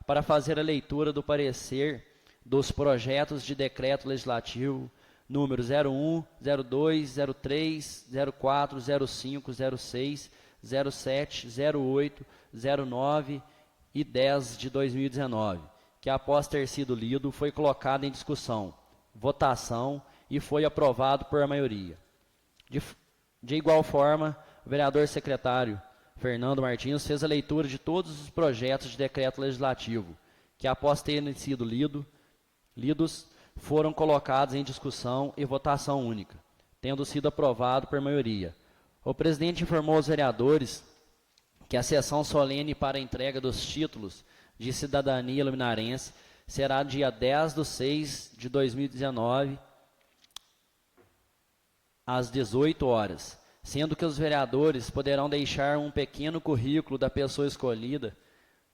para fazer a leitura do parecer dos projetos de decreto legislativo número 01, 02, 03, 04, 05, 06, 07, 08, 09 e 10 de 2019, que após ter sido lido foi colocado em discussão, votação e foi aprovado por maioria. De igual forma, o vereador secretário Fernando Martins fez a leitura de todos os projetos de decreto legislativo, que após terem sido lidos, foram colocados em discussão e votação única, tendo sido aprovado por maioria. O presidente informou aos vereadores que a sessão solene para a entrega dos títulos de cidadania luminarense será dia 10/6 de 2019, às 18 horas, sendo que os vereadores poderão deixar um pequeno currículo da pessoa escolhida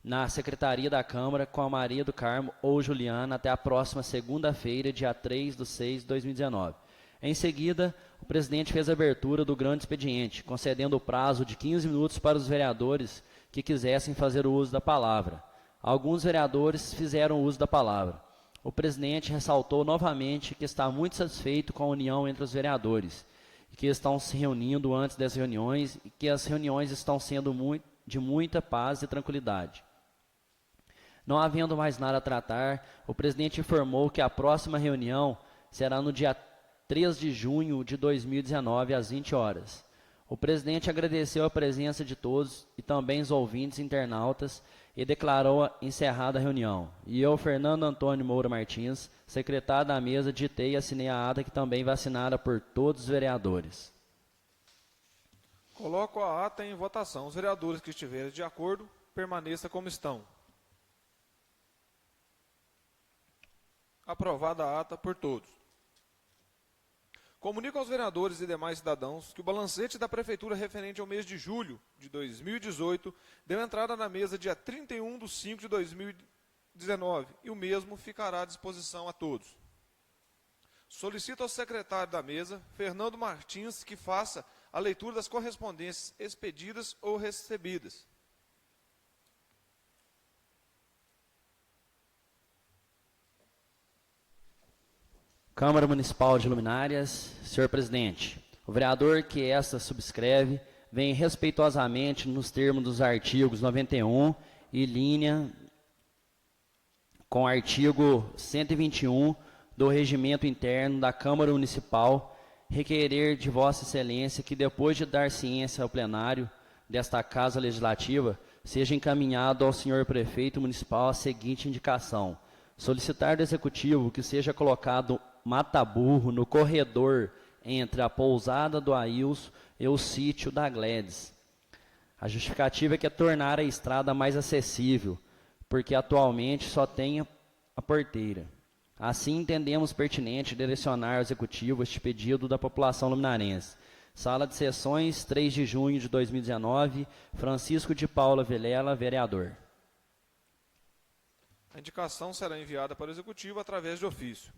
na Secretaria da Câmara com a Maria do Carmo ou Juliana até a próxima segunda-feira, dia 3/6 de 2019. Em seguida, o presidente fez a abertura do grande expediente, concedendo o prazo de 15 minutos para os vereadores que quisessem fazer o uso da palavra. Alguns vereadores fizeram uso da palavra. O presidente ressaltou novamente que está muito satisfeito com a união entre os vereadores, que estão se reunindo antes das reuniões e que as reuniões estão sendo de muita paz e tranquilidade. Não havendo mais nada a tratar, o presidente informou que a próxima reunião será no dia 3 de junho de 2019, às 20 horas. O presidente agradeceu a presença de todos e também os ouvintes internautas e declarou encerrada a reunião. E eu, Fernando Antônio Moura Martins, secretário da mesa, ditei e assinei a ata que também vai assinada por todos os vereadores. Coloco a ata em votação. Os vereadores que estiverem de acordo, permaneça como estão. Aprovada a ata por todos. Comunico aos vereadores e demais cidadãos que o balancete da Prefeitura referente ao mês de julho de 2018 deu entrada na mesa dia 31/5 de 2019 e o mesmo ficará à disposição a todos. Solicito ao secretário da mesa, Fernando Martins, que faça a leitura das correspondências expedidas ou recebidas. Câmara Municipal de Luminárias, senhor presidente, o vereador que esta subscreve vem respeitosamente nos termos dos artigos 91 e linha com o artigo 121 do Regimento Interno da Câmara Municipal requerer de Vossa Excelência que depois de dar ciência ao plenário desta Casa Legislativa seja encaminhado ao senhor prefeito municipal a seguinte indicação: solicitar do Executivo que seja colocado mata-burro no corredor entre a pousada do Ailson e o sítio da Gledes. A justificativa é que é tornar a estrada mais acessível, porque atualmente só tem a porteira. Assim, entendemos pertinente direcionar ao Executivo este pedido da população luminarense. Sala de Sessões, 3 de junho de 2019, Francisco de Paula Vilela, vereador. A indicação será enviada para o Executivo através de ofício.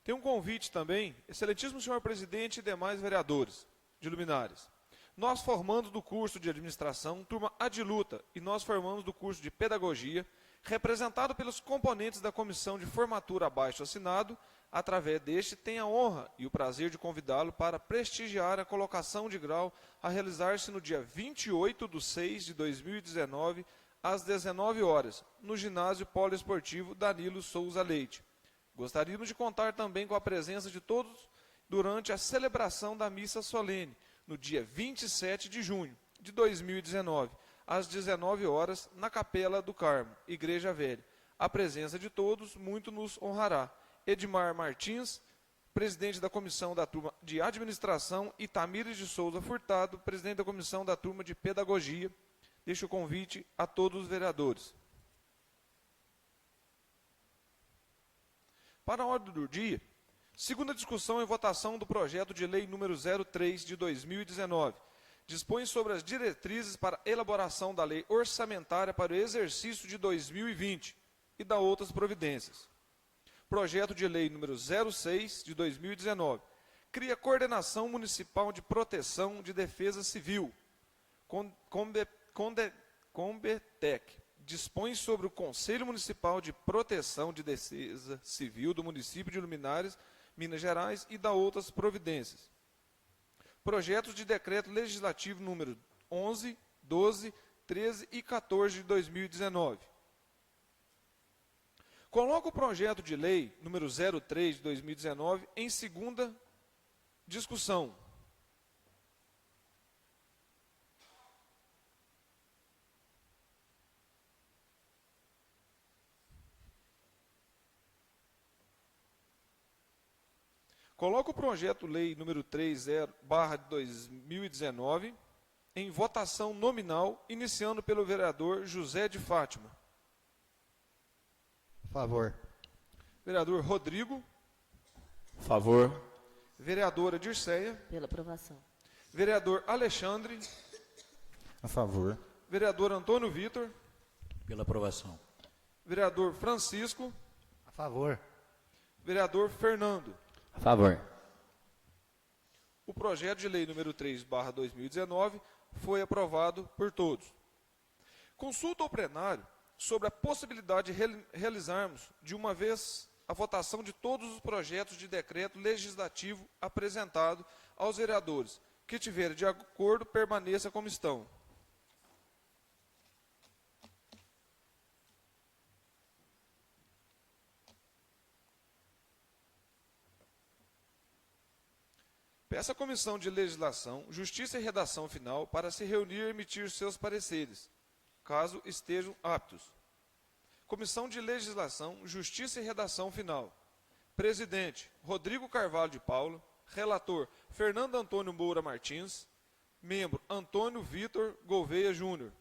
Tem um convite também, excelentíssimo senhor presidente e demais vereadores de Luminárias. Nós formamos do curso de administração, turma Adiluta, e nós formamos do curso de pedagogia, representado pelos componentes da comissão de formatura abaixo assinado. Através deste, tem a honra e o prazer de convidá-lo para prestigiar a colocação de grau a realizar-se no dia 28/6 de 2019, às 19 horas, no ginásio poliesportivo Danilo Souza Leite. Gostaríamos de contar também com a presença de todos durante a celebração da missa solene, no dia 27 de junho de 2019, às 19 horas, na Capela do Carmo, Igreja Velha. A presença de todos muito nos honrará. Edmar Martins, presidente da comissão da turma de administração, e Tamires de Souza Furtado, presidente da comissão da turma de pedagogia. Deixo o convite a todos os vereadores. Para a ordem do dia, segunda discussão e votação do projeto de lei número 03 de 2019. Dispõe sobre as diretrizes para elaboração da lei orçamentária para o exercício de 2020 e da outras providências. Projeto de lei número 06 de 2019. Cria Coordenação Municipal de Proteção de Defesa Civil, Combetec, dispõe sobre o Conselho Municipal de Proteção de Defesa Civil do município de Luminares, Minas Gerais, e dá outras providências. Projetos de decreto legislativo número 11, 12, 13 e 14 de 2019. Coloco o projeto de lei número 03 de 2019 em segunda discussão. Coloco o projeto lei número 30/2019 em votação nominal, iniciando pelo vereador José de Fátima. Favor. Vereador Rodrigo. Favor. Vereadora Dirceia. Pela aprovação. Vereador Alexandre. A favor. Vereador Antônio Vitor. Pela aprovação. Vereador Francisco. A favor. Vereador Fernando. A favor. O projeto de lei número 3/2019 foi aprovado por todos. Consulta ao plenário sobre a possibilidade de realizarmos de uma vez a votação de todos os projetos de decreto legislativo apresentado aos vereadores. Que tiver de acordo, permaneça como estão. Peço à Comissão de Legislação, Justiça e Redação Final para se reunir e emitir seus pareceres, caso estejam aptos. Comissão de Legislação, Justiça e Redação Final. Presidente, Rodrigo Carvalho de Paula. Relator, Fernando Antônio Moura Martins. Membro, Antônio Vitor Gouveia Júnior.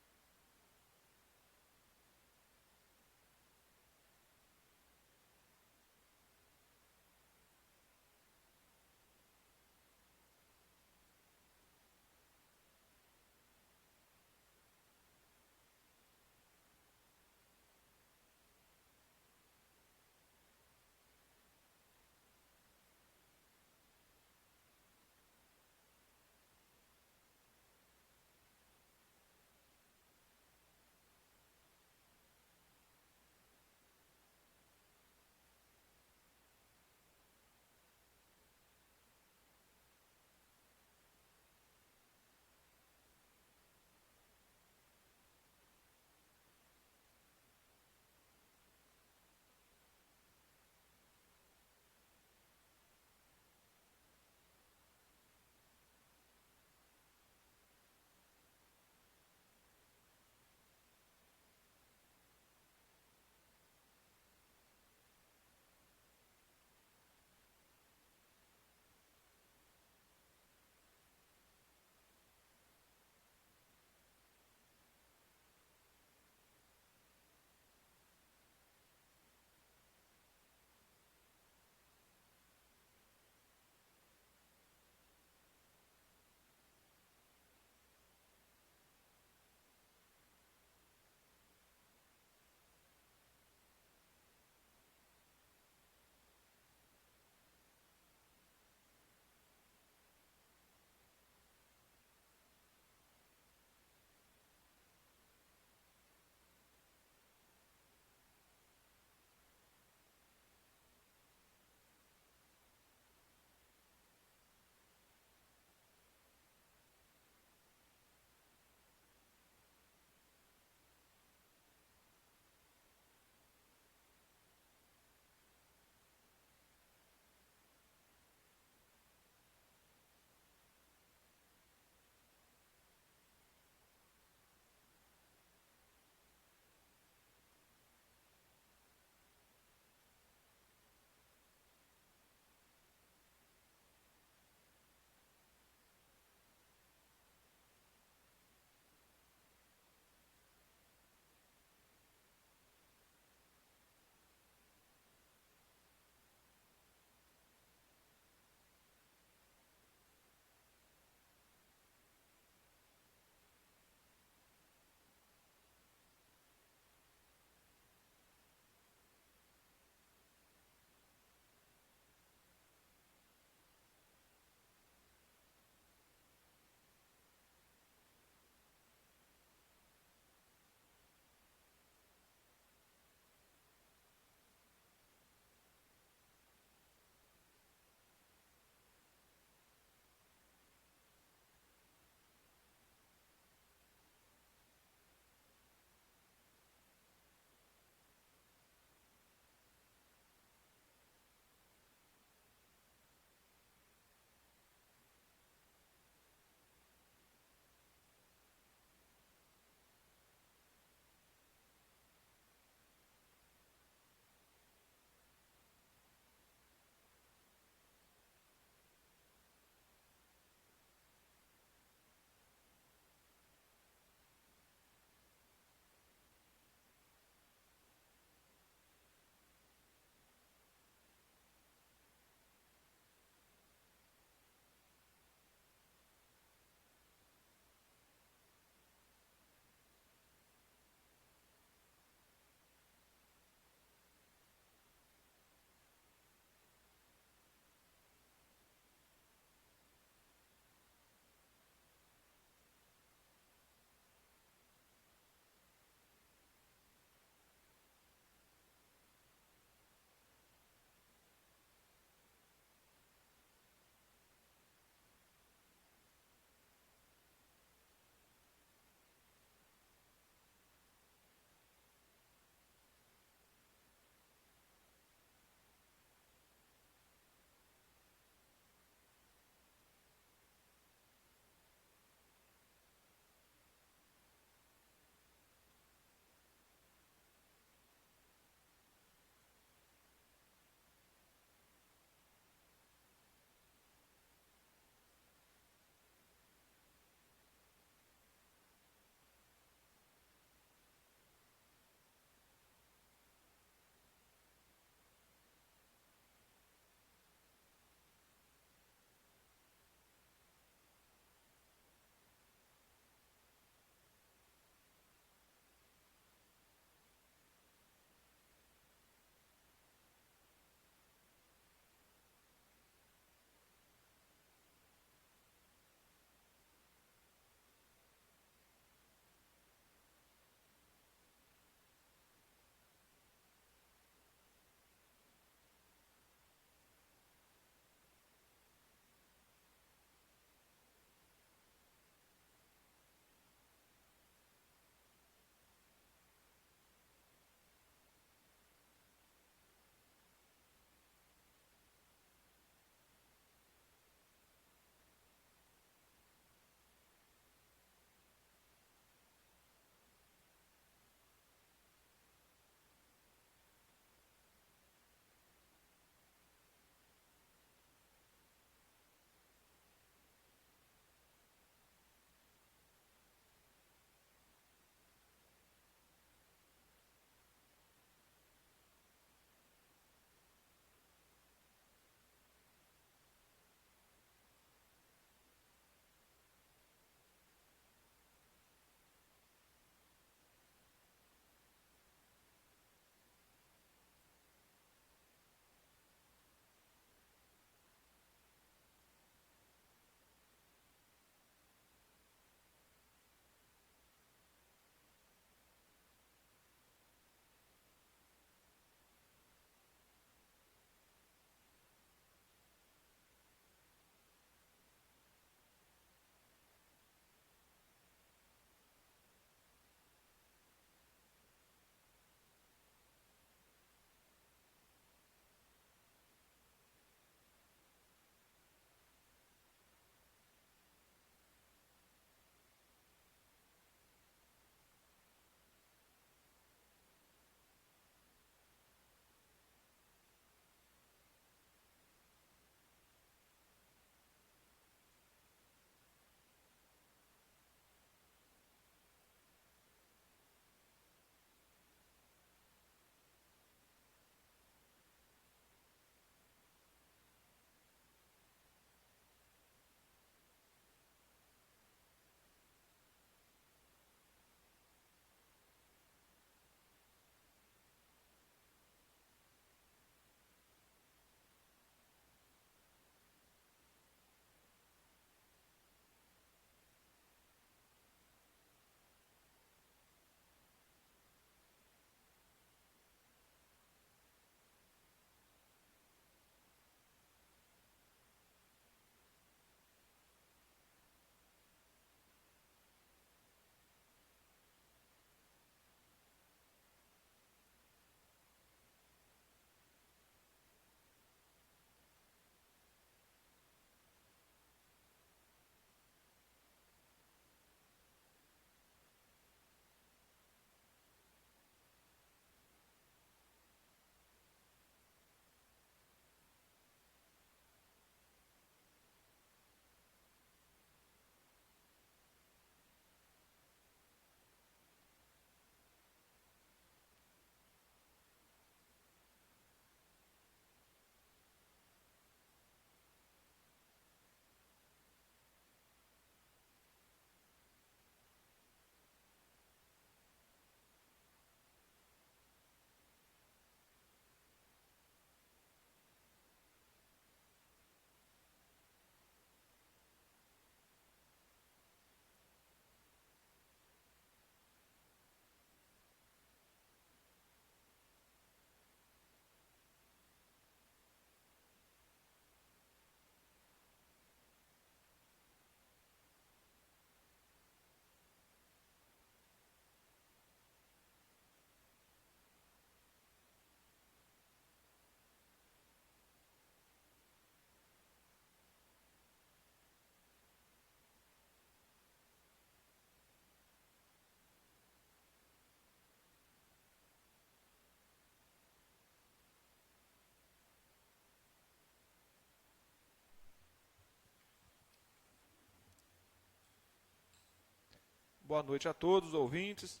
Boa noite a todos os ouvintes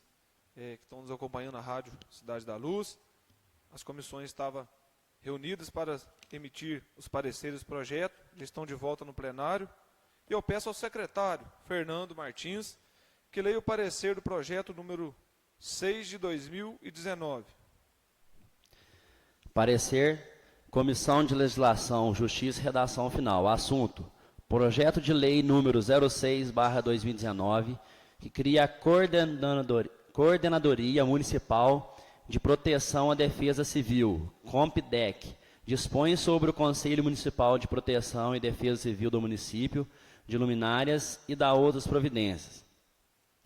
que estão nos acompanhando na Rádio Cidade da Luz. As comissões estavam reunidas para emitir os pareceres do projeto, já estão de volta no plenário. E eu peço ao secretário, Fernando Martins, que leia o parecer do projeto número 6 de 2019. Parecer, Comissão de Legislação, Justiça e Redação Final. Assunto: Projeto de Lei número 06/2019, que cria a Coordenadoria Municipal de Proteção à Defesa Civil, COMPDEC, dispõe sobre o Conselho Municipal de Proteção e Defesa Civil do município, de luminárias e da outras providências.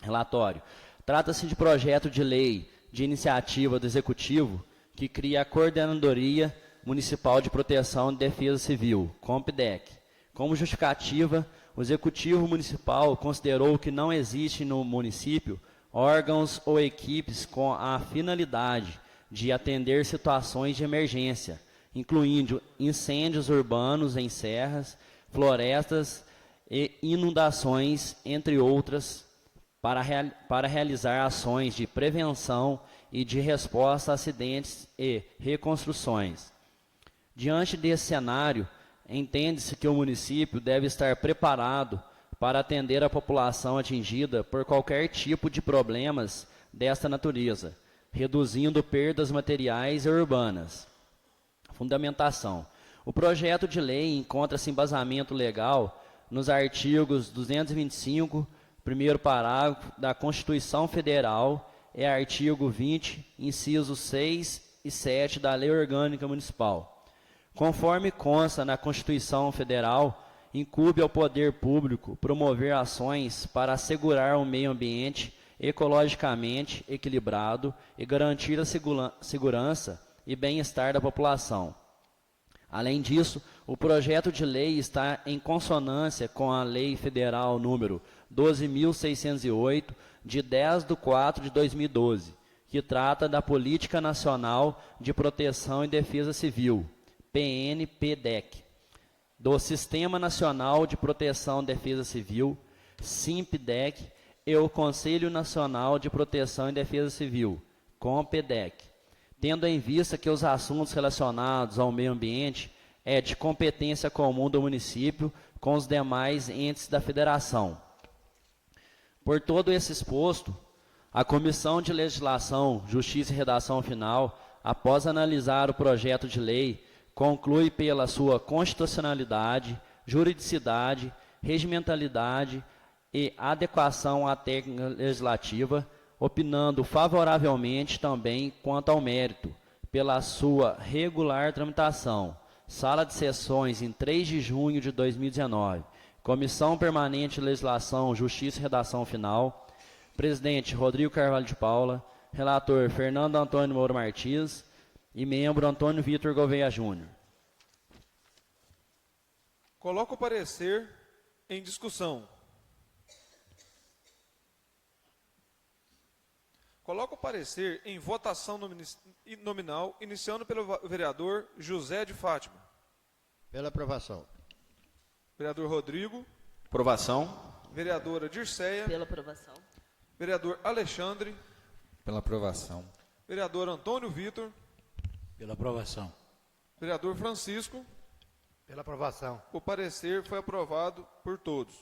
Relatório. Trata-se de projeto de lei de iniciativa do Executivo que cria a Coordenadoria Municipal de Proteção e Defesa Civil, COMPDEC. Como justificativa, o Executivo Municipal considerou que não existe no município órgãos ou equipes com a finalidade de atender situações de emergência, incluindo incêndios urbanos em serras, florestas e inundações, entre outras, para realizar ações de prevenção e de resposta a acidentes e reconstruções. Diante desse cenário, entende-se que o município deve estar preparado para atender a população atingida por qualquer tipo de problemas desta natureza, reduzindo perdas materiais e urbanas. Fundamentação. O projeto de lei encontra-se em embasamento legal nos artigos 225, primeiro parágrafo da Constituição Federal e artigo 20, incisos 6 e 7 da Lei Orgânica Municipal. Conforme consta na Constituição Federal, incumbe ao poder público promover ações para assegurar um meio ambiente ecologicamente equilibrado e garantir a segurança e bem-estar da população. Além disso, o projeto de lei está em consonância com a Lei Federal número 12.608, de 10/4/2012, que trata da Política Nacional de Proteção e Defesa Civil, PNPDEC, do Sistema Nacional de Proteção e Defesa Civil, SIMPDEC, e o Conselho Nacional de Proteção e Defesa Civil, COMPDEC, tendo em vista que os assuntos relacionados ao meio ambiente é de competência comum do município com os demais entes da federação. Por todo esse exposto, a Comissão de Legislação, Justiça e Redação Final, após analisar o projeto de lei, conclui pela sua constitucionalidade, juridicidade, regimentalidade e adequação à técnica legislativa, opinando favoravelmente também quanto ao mérito, pela sua regular tramitação. Sala de Sessões, em 3 de junho de 2019. Comissão Permanente de Legislação, Justiça e Redação Final. Presidente Rodrigo Carvalho de Paula. Relator Fernando Antônio Moura Martins. E membro Antônio Vitor Gouveia Júnior. Coloco o parecer em discussão. Coloco o parecer em votação nominal, iniciando pelo vereador José de Fátima. Pela aprovação. Vereador Rodrigo. Aprovação. Vereadora Dirceia. Pela aprovação. Vereador Alexandre. Pela aprovação. Vereador Antônio Vitor. Pela aprovação. Vereador Francisco. Pela aprovação. O parecer foi aprovado por todos.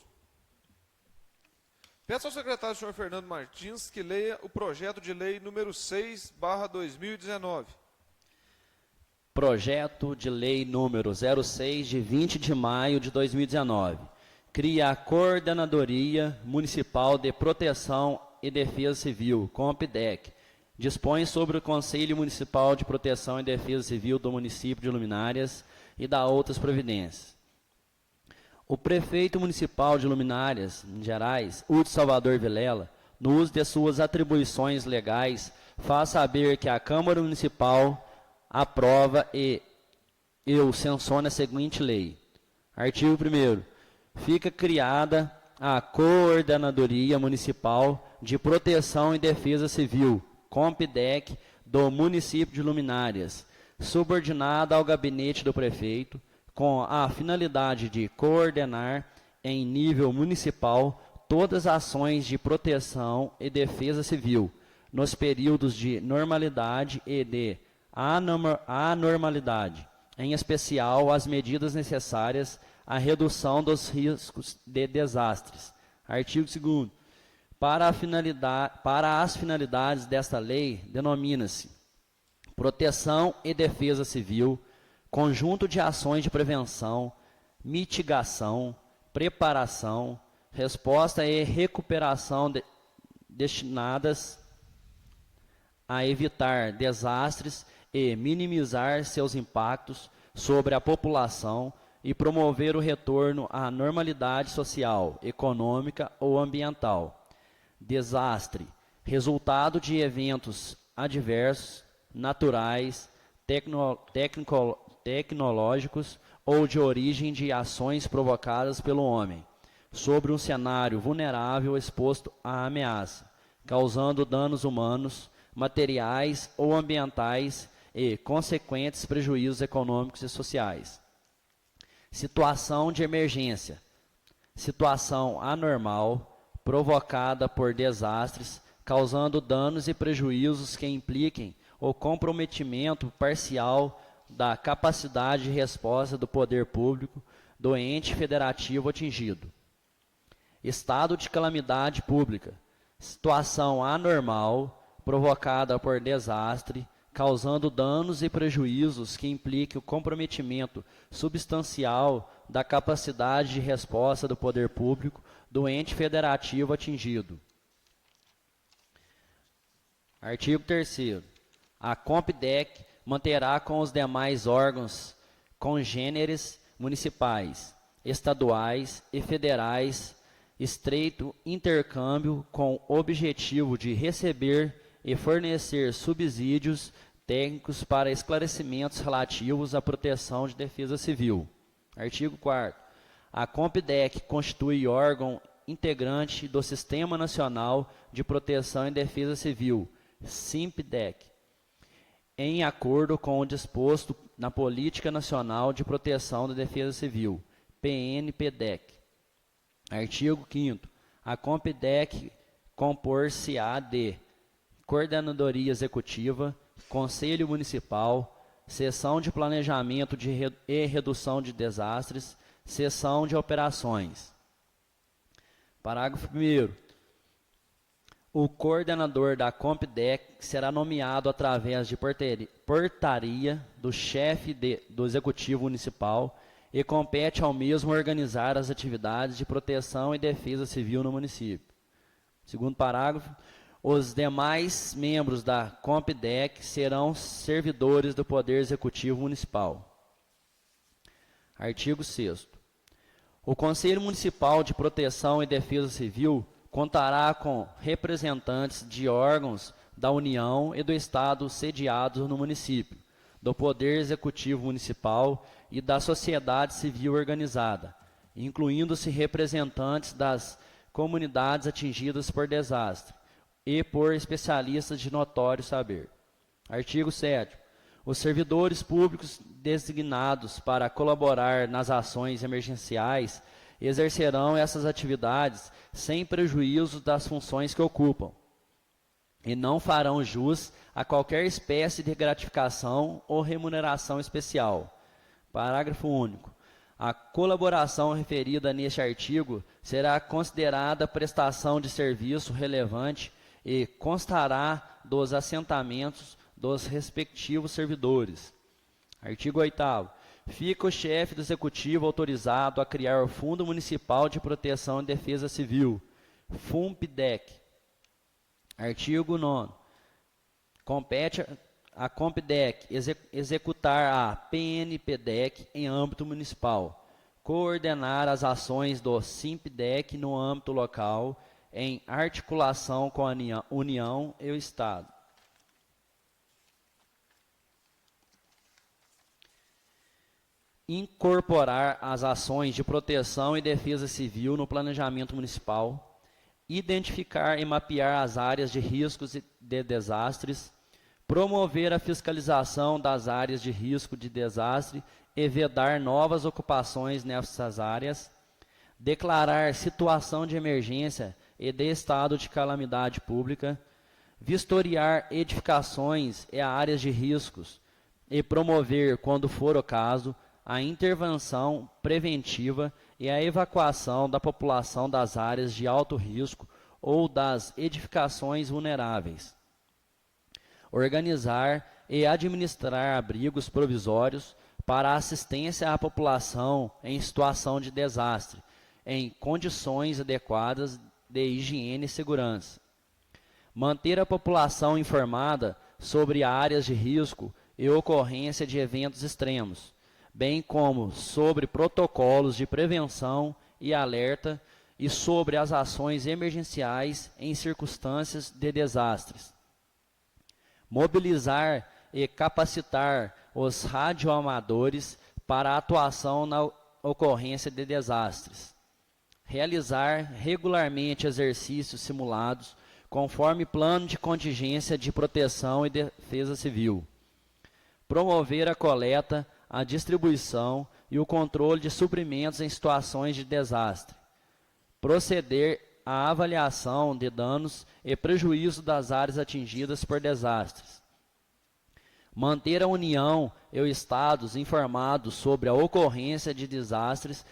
Peço ao secretário, senhor Fernando Martins, que leia o projeto de lei número 6/2019. Projeto de lei número 06, de 20 de maio de 2019. Cria a Coordenadoria Municipal de Proteção e Defesa Civil, COMPDEC. Dispõe sobre o Conselho Municipal de Proteção e Defesa Civil do município de Luminárias e da outras providências. O prefeito municipal de Luminárias, em Gerais, Hudson Salvador Vilela, no uso de suas atribuições legais, faz saber que a Câmara Municipal aprova e sanciona a seguinte lei. Artigo 1º. Fica criada a Coordenadoria Municipal de Proteção e Defesa Civil, COMPDEC, do município de Luminárias, subordinada ao gabinete do prefeito, com a finalidade de coordenar, em nível municipal, todas as ações de proteção e defesa civil, nos períodos de normalidade e de anormalidade, em especial as medidas necessárias à redução dos riscos de desastres. Artigo 2º. Para as finalidades desta lei, denomina-se proteção e defesa civil, conjunto de ações de prevenção, mitigação, preparação, resposta e recuperação destinadas a evitar desastres e minimizar seus impactos sobre a população e promover o retorno à normalidade social, econômica ou ambiental. Desastre, resultado de eventos adversos, naturais, tecnológicos ou de origem de ações provocadas pelo homem, sobre um cenário vulnerável exposto à ameaça, causando danos humanos, materiais ou ambientais e consequentes prejuízos econômicos e sociais. Situação de emergência, situação anormal provocada por desastres, causando danos e prejuízos que impliquem o comprometimento parcial da capacidade de resposta do poder público do ente federativo atingido. Estado de calamidade pública, situação anormal provocada por desastre, causando danos e prejuízos que impliquem o comprometimento substancial da capacidade de resposta do poder público do ente federativo atingido. Artigo 3º. A Compdec manterá com os demais órgãos congêneres municipais, estaduais e federais estreito intercâmbio com o objetivo de receber e fornecer subsídios técnicos para esclarecimentos relativos à proteção de defesa civil. Artigo 4º. A Compdec constitui órgão integrante do Sistema Nacional de Proteção e Defesa Civil, SIMPDEC, em acordo com o disposto na Política Nacional de Proteção da Defesa Civil, PNPDEC. Artigo 5º. A Compdec compor-se-á de Coordenadoria Executiva, Conselho Municipal, Seção de Planejamento e Redução de Desastres, Seção de Operações. Parágrafo 1º. O coordenador da Compdec será nomeado através de portaria do chefe do Executivo Municipal e compete ao mesmo organizar as atividades de proteção e defesa civil no município. Segundo parágrafo, os demais membros da Compdec serão servidores do Poder Executivo Municipal. Artigo 6º. O Conselho Municipal de Proteção e Defesa Civil contará com representantes de órgãos da União e do Estado sediados no município, do Poder Executivo Municipal e da sociedade civil organizada, incluindo-se representantes das comunidades atingidas por desastre e por especialistas de notório saber. Artigo 7º. Os servidores públicos designados para colaborar nas ações emergenciais exercerão essas atividades sem prejuízo das funções que ocupam e não farão jus a qualquer espécie de gratificação ou remuneração especial. Parágrafo único. A colaboração referida neste artigo será considerada prestação de serviço relevante e constará dos assentamentos dos respectivos servidores. Artigo 8º. Fica o chefe do Executivo autorizado a criar o Fundo Municipal de Proteção e Defesa Civil, FUNPDEC. Artigo 9º. Compete a Compdec executar a PNPDEC em âmbito municipal, coordenar as ações do SIMPDEC no âmbito local, em articulação com a União e o Estado. Incorporar as ações de proteção e defesa civil no planejamento municipal, identificar e mapear as áreas de riscos de desastres, promover a fiscalização das áreas de risco de desastre e vedar novas ocupações nessas áreas, declarar situação de emergência e de estado de calamidade pública, vistoriar edificações e áreas de riscos e promover, quando for o caso, a intervenção preventiva e a evacuação da população das áreas de alto risco ou das edificações vulneráveis. Organizar e administrar abrigos provisórios para assistência à população em situação de desastre, em condições adequadas de higiene e segurança. Manter a população informada sobre áreas de risco e ocorrência de eventos extremos, bem como sobre protocolos de prevenção e alerta e sobre as ações emergenciais em circunstâncias de desastres. Mobilizar e capacitar os radioamadores para a atuação na ocorrência de desastres. Realizar regularmente exercícios simulados conforme plano de contingência de proteção e defesa civil. Promover a coleta, a distribuição e o controle de suprimentos em situações de desastre. Proceder à avaliação de danos e prejuízo das áreas atingidas por desastres. Manter a União e os Estados informados sobre a ocorrência de desastres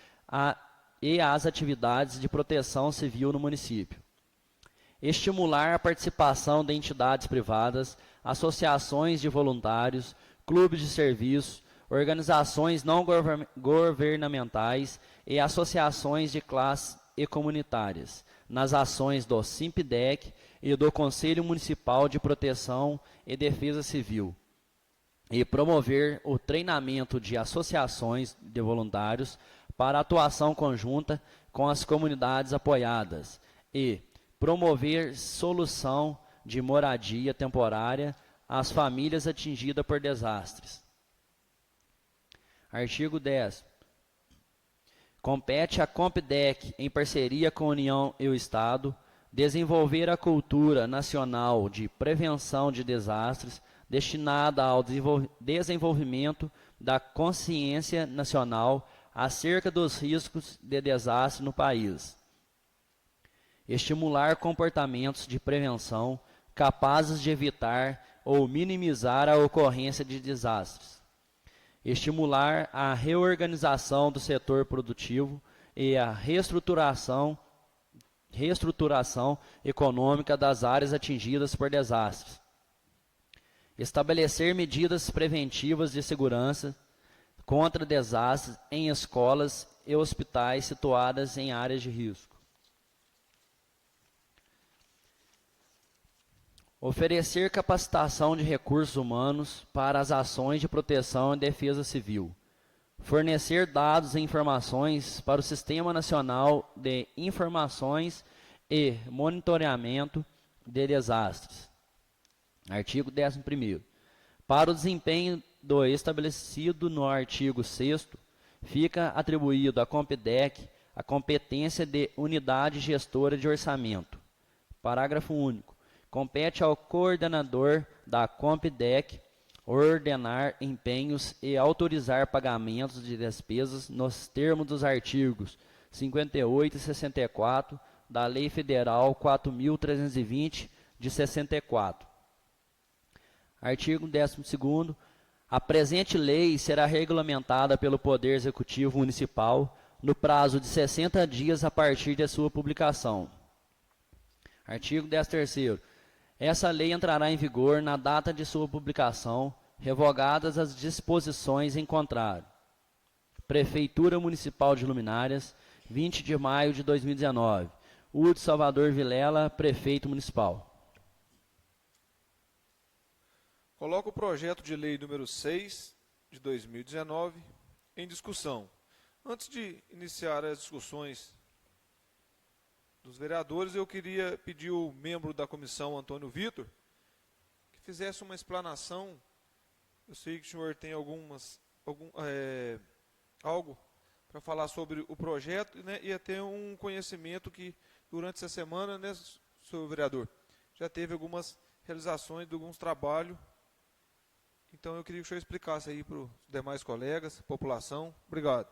e as atividades de proteção civil no município. Estimular a participação de entidades privadas, associações de voluntários, clubes de serviço, organizações não governamentais e associações de classe e comunitárias, nas ações do Simpdec e do Conselho Municipal de Proteção e Defesa Civil, e promover o treinamento de associações de voluntários para atuação conjunta com as comunidades apoiadas e promover solução de moradia temporária às famílias atingidas por desastres. Artigo 10. Compete à Compdec, em parceria com a União e o Estado, desenvolver a cultura nacional de prevenção de desastres destinada ao desenvolvimento da consciência nacional acerca dos riscos de desastre no país. Estimular comportamentos de prevenção capazes de evitar ou minimizar a ocorrência de desastres. Estimular a reorganização do setor produtivo e a reestruturação econômica das áreas atingidas por desastres. Estabelecer medidas preventivas de segurança contra desastres em escolas e hospitais situadas em áreas de risco. Oferecer capacitação de recursos humanos para as ações de proteção e defesa civil. Fornecer dados e informações para o Sistema Nacional de Informações e Monitoramento de Desastres. Artigo 11º. Para o desempenho do estabelecido no artigo 6º, fica atribuído à Compdec a competência de unidade gestora de orçamento. Parágrafo único. Compete ao coordenador da Compdec ordenar empenhos e autorizar pagamentos de despesas nos termos dos artigos 58 e 64 da Lei Federal 4.320, de 64. Artigo 12º. A presente lei será regulamentada pelo Poder Executivo Municipal no prazo de 60 dias a partir de sua publicação. Artigo 13º. Essa lei entrará em vigor na data de sua publicação, revogadas as disposições em contrário. Prefeitura Municipal de Luminárias, 20 de maio de 2019. Ude Salvador Vilela, Prefeito Municipal. Coloco o projeto de lei número 6 de 2019 em discussão. Antes de iniciar as discussões dos vereadores, eu queria pedir ao membro da comissão, Antônio Vitor, que fizesse uma explanação. Eu sei que o senhor tem algo para falar sobre o projeto, né, e até um conhecimento que, durante essa semana, né, senhor vereador, já teve algumas realizações de alguns trabalhos. Então, eu queria que o senhor explicasse aí para os demais colegas, população. Obrigado.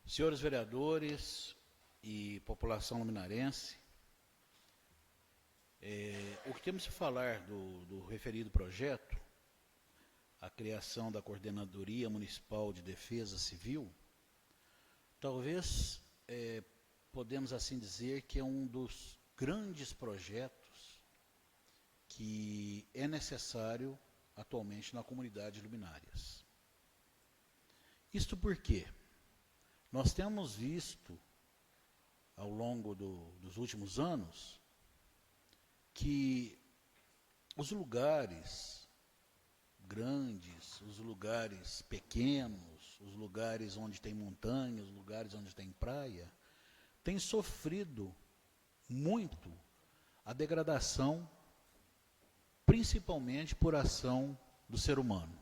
Senhores vereadores e população luminarense, o que temos que falar do referido projeto, a criação da Coordenadoria Municipal de Defesa Civil, talvez podemos assim dizer que é um dos grandes projetos que é necessário atualmente na comunidade Luminárias. Isto porque nós temos visto, ao longo dos últimos anos, que os lugares grandes, os lugares pequenos, os lugares onde tem montanha, os lugares onde tem praia, têm sofrido muito a degradação, principalmente por ação do ser humano.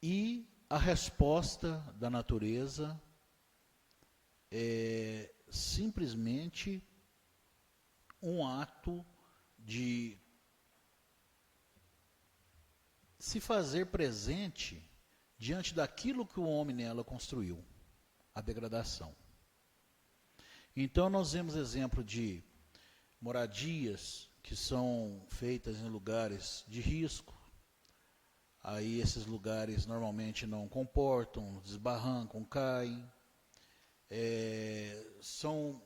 E a resposta da natureza é simplesmente um ato de se fazer presente diante daquilo que o homem nela construiu, a degradação. Então nós vemos exemplo de moradias que são feitas em lugares de risco. Aí esses lugares normalmente não comportam, desbarrancam, caem. São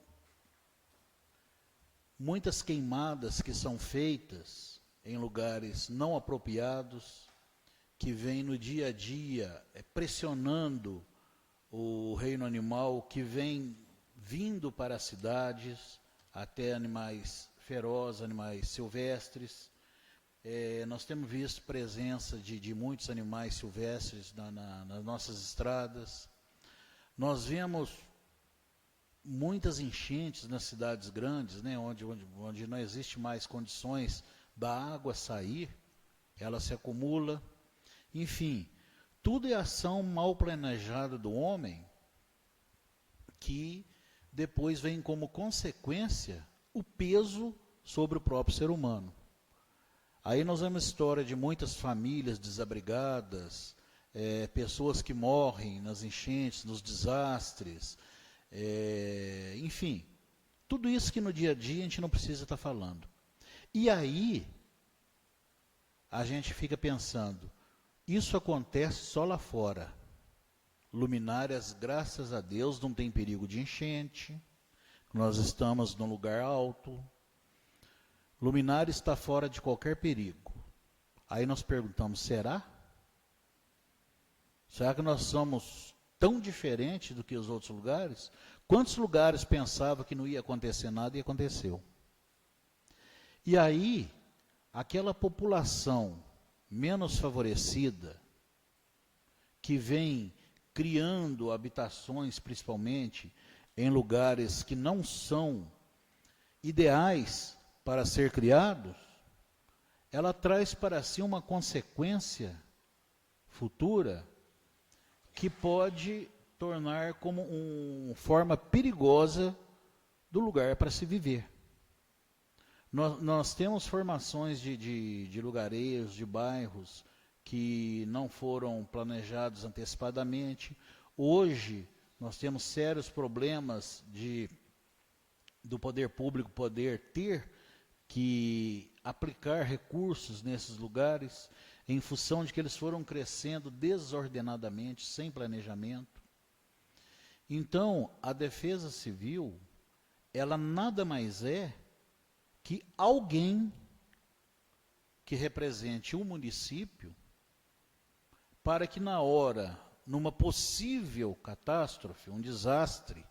muitas queimadas que são feitas em lugares não apropriados, que vêm no dia a dia pressionando o reino animal, que vem vindo para as cidades, até animais ferozes, animais silvestres. Nós temos visto presença de muitos animais silvestres nas nossas estradas. Nós vemos muitas enchentes nas cidades grandes, né, onde não existe mais condições da água sair, ela se acumula. Enfim, tudo é ação mal planejada do homem, que depois vem como consequência o peso sobre o próprio ser humano. Aí nós vemos a história de muitas famílias desabrigadas, pessoas que morrem nas enchentes, nos desastres, enfim, tudo isso que no dia a dia a gente não precisa estar falando. E aí, a gente fica pensando, isso acontece só lá fora. Luminárias, graças a Deus, não tem perigo de enchente, nós estamos num lugar alto, Luminária está fora de qualquer perigo. Aí nós perguntamos, será? Será que nós somos tão diferentes do que os outros lugares? Quantos lugares pensavam que não ia acontecer nada e aconteceu? E aí, aquela população menos favorecida, que vem criando habitações, principalmente, em lugares que não são ideais para ser criados, ela traz para si uma consequência futura que pode tornar como uma forma perigosa do lugar para se viver. Nós temos formações de lugareiros, de bairros, que não foram planejados antecipadamente. Hoje, nós temos sérios problemas do poder público poder ter que aplicar recursos nesses lugares, em função de que eles foram crescendo desordenadamente, sem planejamento. Então, a defesa civil, ela nada mais é que alguém que represente um município, para que na hora, numa possível catástrofe, um desastre,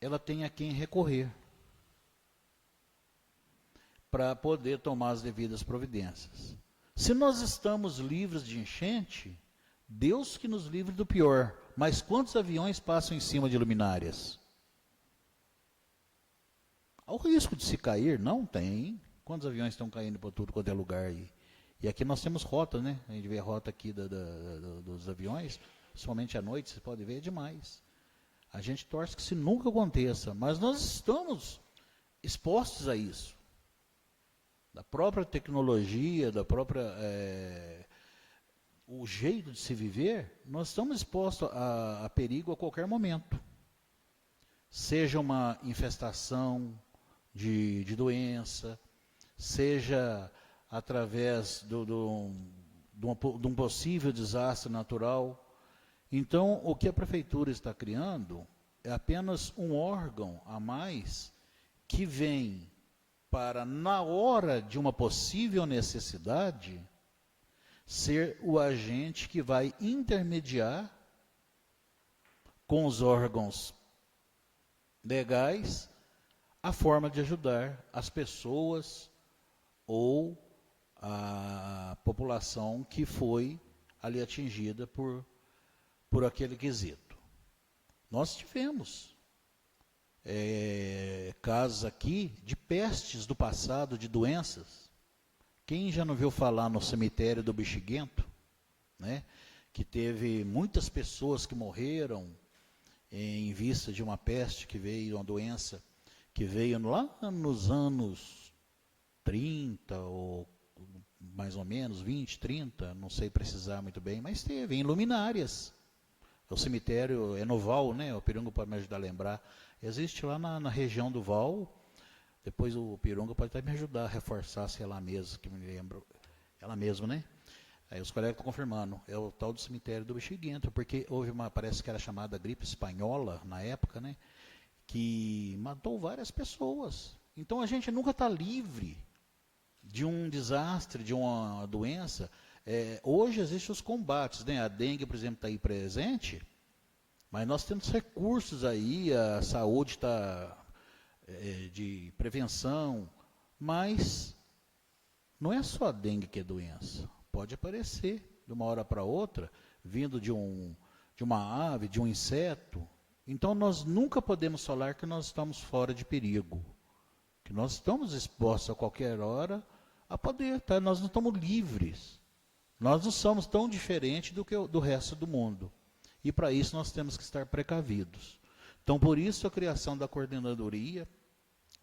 ela tenha a quem recorrer, para poder tomar as devidas providências. Se nós estamos livres de enchente, Deus que nos livre do pior. Mas quantos aviões passam em cima de luminárias? Há o risco de se cair? Não tem. Quantos aviões estão caindo por tudo quanto é lugar aí? E aqui nós temos rota, né? A gente vê a rota aqui dos aviões, somente à noite, você pode ver, é demais. A gente torce que isso nunca aconteça, mas nós estamos expostos a isso. Da própria tecnologia, da própria o jeito de se viver, nós estamos expostos a perigo a qualquer momento. Seja uma infestação de doença, seja através de um possível desastre natural. Então, o que a prefeitura está criando é apenas um órgão a mais que vem para, na hora de uma possível necessidade, ser o agente que vai intermediar com os órgãos legais a forma de ajudar as pessoas ou a população que foi ali atingida por aquele quesito. Nós tivemos casos aqui de pestes do passado, de doenças. Quem já não viu falar no cemitério do Bexiguento, né, que teve muitas pessoas que morreram em vista de uma peste que veio, uma doença que veio lá nos anos 30, ou mais ou menos, 20, 30, não sei precisar muito bem, mas teve, em luminárias. O cemitério é no Val, né? O Pirunga pode me ajudar a lembrar. Existe lá na região do Val, depois o Pirunga pode até me ajudar a reforçar, se é lá mesmo, que me lembro. É lá mesmo, né? Aí os colegas estão confirmando, é o tal do cemitério do Bexiguento, porque houve parece que era chamada gripe espanhola na época, né? Que matou várias pessoas. Então a gente nunca está livre de um desastre, de uma doença. Hoje existem os combates, né? A dengue, por exemplo, está aí presente, mas nós temos recursos aí, a saúde está de prevenção, mas não é só a dengue que é doença. Pode aparecer de uma hora para outra, vindo de uma ave, de um inseto. Então nós nunca podemos falar que nós estamos fora de perigo, que nós estamos expostos a qualquer hora a poder, tá? Nós não estamos livres. Nós não somos tão diferentes do resto do mundo. E para isso nós temos que estar precavidos. Então, por isso a criação da Coordenadoria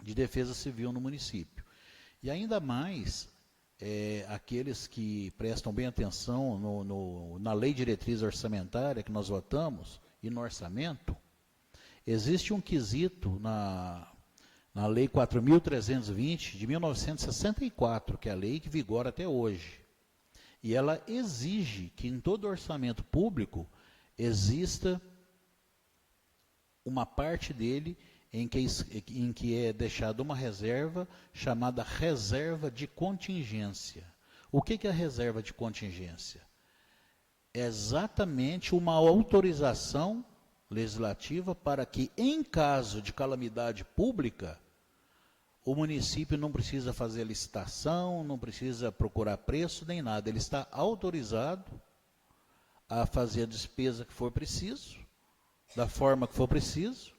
de Defesa Civil no município. E ainda mais, aqueles que prestam bem atenção na Lei Diretriz Orçamentária que nós votamos, e no orçamento, existe um quesito na Lei 4.320, de 1964, que é a lei que vigora até hoje. E ela exige que em todo orçamento público exista uma parte dele em que é deixada uma reserva chamada reserva de contingência. O que é a reserva de contingência? É exatamente uma autorização legislativa para que, em caso de calamidade pública, o município não precisa fazer licitação, não precisa procurar preço, nem nada. Ele está autorizado a fazer a despesa que for preciso, da forma que for preciso,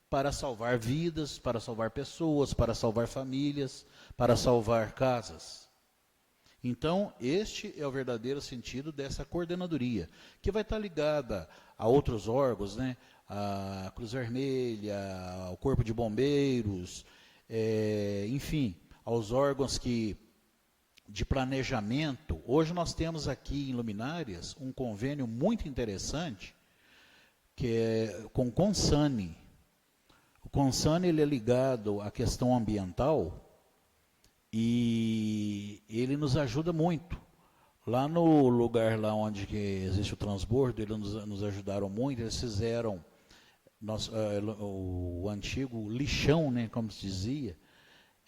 para salvar vidas, para salvar pessoas, para salvar famílias, para salvar casas. Então, este é o verdadeiro sentido dessa coordenadoria, que vai estar ligada a outros órgãos, né? A Cruz Vermelha, ao Corpo de Bombeiros, enfim, aos órgãos de planejamento. Hoje nós temos aqui em Luminárias um convênio muito interessante, que é com o Consani. O Consani ele é ligado à questão ambiental e ele nos ajuda muito. Lá no lugar lá onde existe o transbordo, eles nos ajudaram muito, eles fizeram o antigo lixão, né, como se dizia.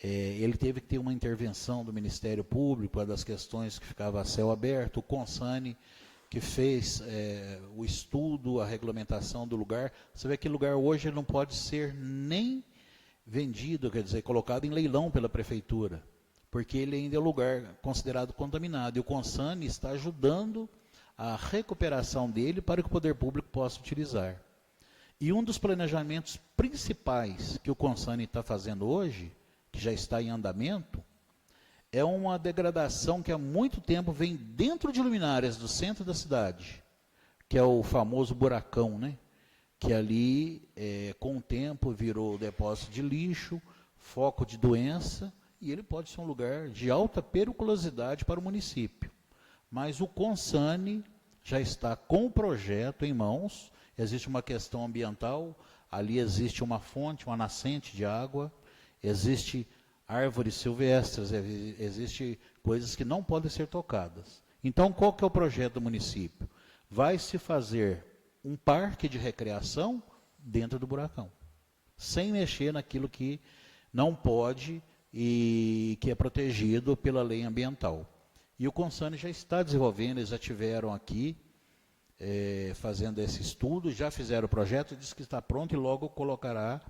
Ele teve que ter uma intervenção do Ministério Público, das questões que ficava a céu aberto, o Consani, que fez o estudo, a regulamentação do lugar. Você vê que o lugar hoje ele não pode ser nem vendido, quer dizer, colocado em leilão pela prefeitura, porque ele ainda é um lugar considerado contaminado, e o Consani está ajudando a recuperação dele para que o poder público possa utilizar. E um dos planejamentos principais que o Consani está fazendo hoje, que já está em andamento, é uma degradação que há muito tempo vem dentro de Luminárias, do centro da cidade, que é o famoso buracão, né? Que ali, com o tempo, virou depósito de lixo, foco de doença, e ele pode ser um lugar de alta periculosidade para o município. Mas o Consane já está com o projeto em mãos, existe uma questão ambiental, ali existe uma fonte, uma nascente de água, existe árvores silvestres, existe coisas que não podem ser tocadas. Então, qual que é o projeto do município? Vai se fazer um parque de recreação dentro do buracão, sem mexer naquilo que não pode e que é protegido pela lei ambiental. E o Consane já está desenvolvendo, eles já tiveram aqui fazendo esse estudo, já fizeram o projeto, diz que está pronto e logo colocará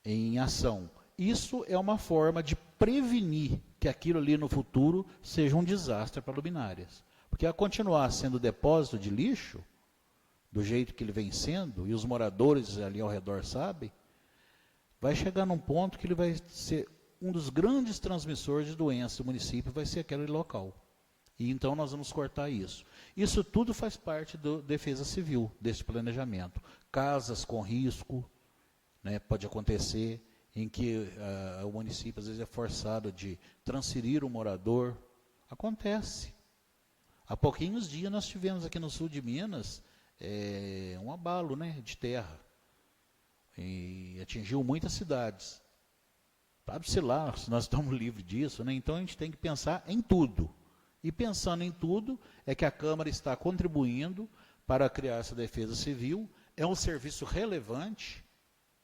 em ação. Isso é uma forma de prevenir que aquilo ali no futuro seja um desastre para luminárias. Porque a continuar sendo depósito de lixo, do jeito que ele vem sendo, e os moradores ali ao redor sabem, vai chegar num ponto que ele vai ser um dos grandes transmissores de doenças do município, vai ser aquele local. E então nós vamos cortar isso. Isso tudo faz parte da defesa civil, desse planejamento. Casas com risco, né, pode acontecer, em que o município às vezes é forçado de transferir o morador. Acontece. Há pouquinhos dias nós tivemos aqui no sul de Minas um abalo, né, de terra. E atingiu muitas cidades. Sabe-se lá se nós estamos livres disso, né? Então a gente tem que pensar em tudo. E pensando em tudo, é que a Câmara está contribuindo para criar essa defesa civil. É um serviço relevante,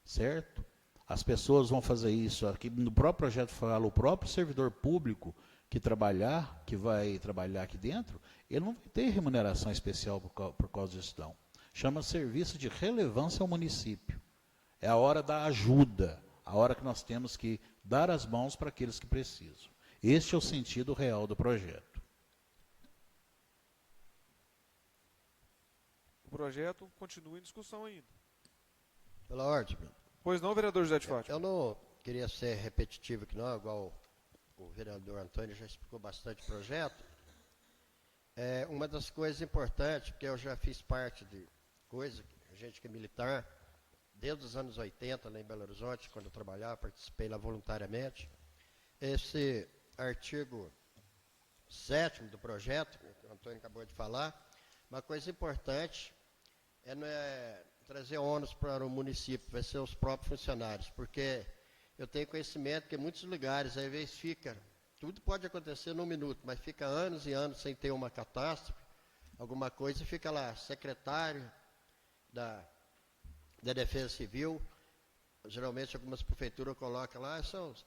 certo? As pessoas vão fazer isso. Aqui no próprio projeto fala, o próprio servidor público que vai trabalhar aqui dentro, ele não vai ter remuneração especial por causa disso, não. Chama serviço de relevância ao município. É a hora da ajuda, a hora que nós temos que dar as mãos para aqueles que precisam. Este é o sentido real do projeto. O projeto continua em discussão ainda. Pela ordem. Pois não, vereador José de Fátima? Eu não queria ser repetitivo aqui não, igual o vereador Antônio já explicou bastante o projeto. Uma das coisas importantes, porque eu já fiz parte de coisa, gente que é militar, desde os anos 80, lá em Belo Horizonte, quando eu trabalhava, participei lá voluntariamente. Esse artigo 7º do projeto, que o Antônio acabou de falar, uma coisa importante não é trazer ônus para o município, vai ser os próprios funcionários, porque eu tenho conhecimento que em muitos lugares, às vezes fica, tudo pode acontecer num minuto, mas fica anos e anos sem ter uma catástrofe, alguma coisa, e fica lá, secretário da Defesa Civil, geralmente algumas prefeituras colocam lá, são os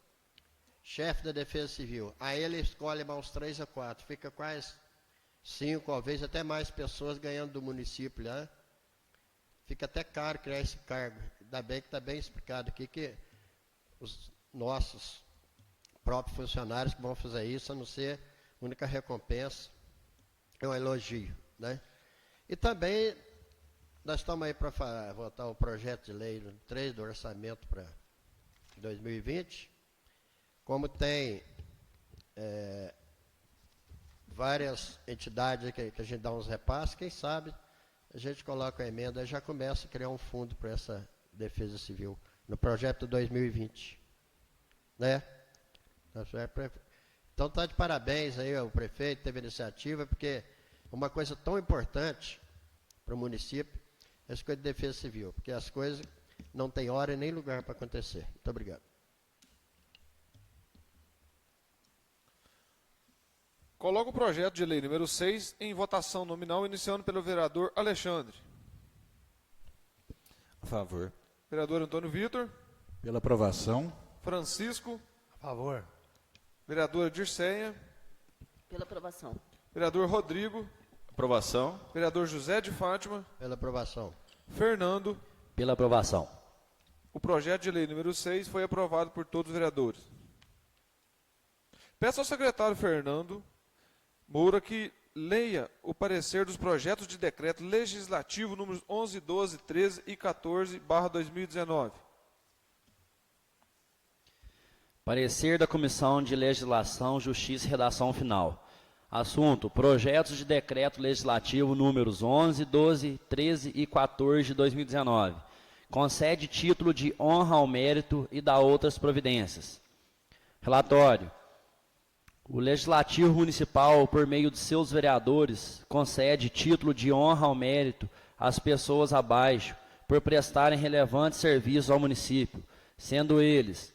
chefes da Defesa Civil, aí ele escolhe mais uns 3 a 4, fica quase 5, às vezes até mais pessoas ganhando do município lá, fica até caro criar esse cargo. Ainda bem que está bem explicado aqui que os nossos próprios funcionários que vão fazer isso, a não ser a única recompensa, é um elogio, né? E também nós estamos aí para votar o projeto de lei 3 do orçamento para 2020. Como tem várias entidades que a gente dá uns repasses, quem sabe a gente coloca a emenda e já começa a criar um fundo para essa defesa civil no projeto 2020, né? Então está de parabéns aí ao prefeito, teve iniciativa, porque uma coisa tão importante para o município é essa coisa de defesa civil, porque as coisas não tem hora e nem lugar para acontecer. Muito obrigado. Coloco o projeto de lei número 6 em votação nominal, iniciando pelo vereador Alexandre. A favor. Vereador Antônio Vitor. Pela aprovação. Francisco. A favor. Vereadora Dirceia. Pela aprovação. Vereador Rodrigo. Aprovação. Vereador José de Fátima. Pela aprovação. Fernando. Pela aprovação. O projeto de lei número 6 foi aprovado por todos os vereadores. Peço ao secretário Fernando Moura que leia o parecer dos projetos de decreto legislativo números 11, 12, 13 e 14/2019. Parecer da Comissão de Legislação, Justiça e Redação Final. Assunto: projetos de decreto legislativo números 11, 12, 13 e 14 de 2019. Concede título de honra ao mérito e dá outras providências. Relatório. O Legislativo Municipal, por meio de seus vereadores, concede título de honra ao mérito às pessoas abaixo, por prestarem relevantes serviços ao município, sendo eles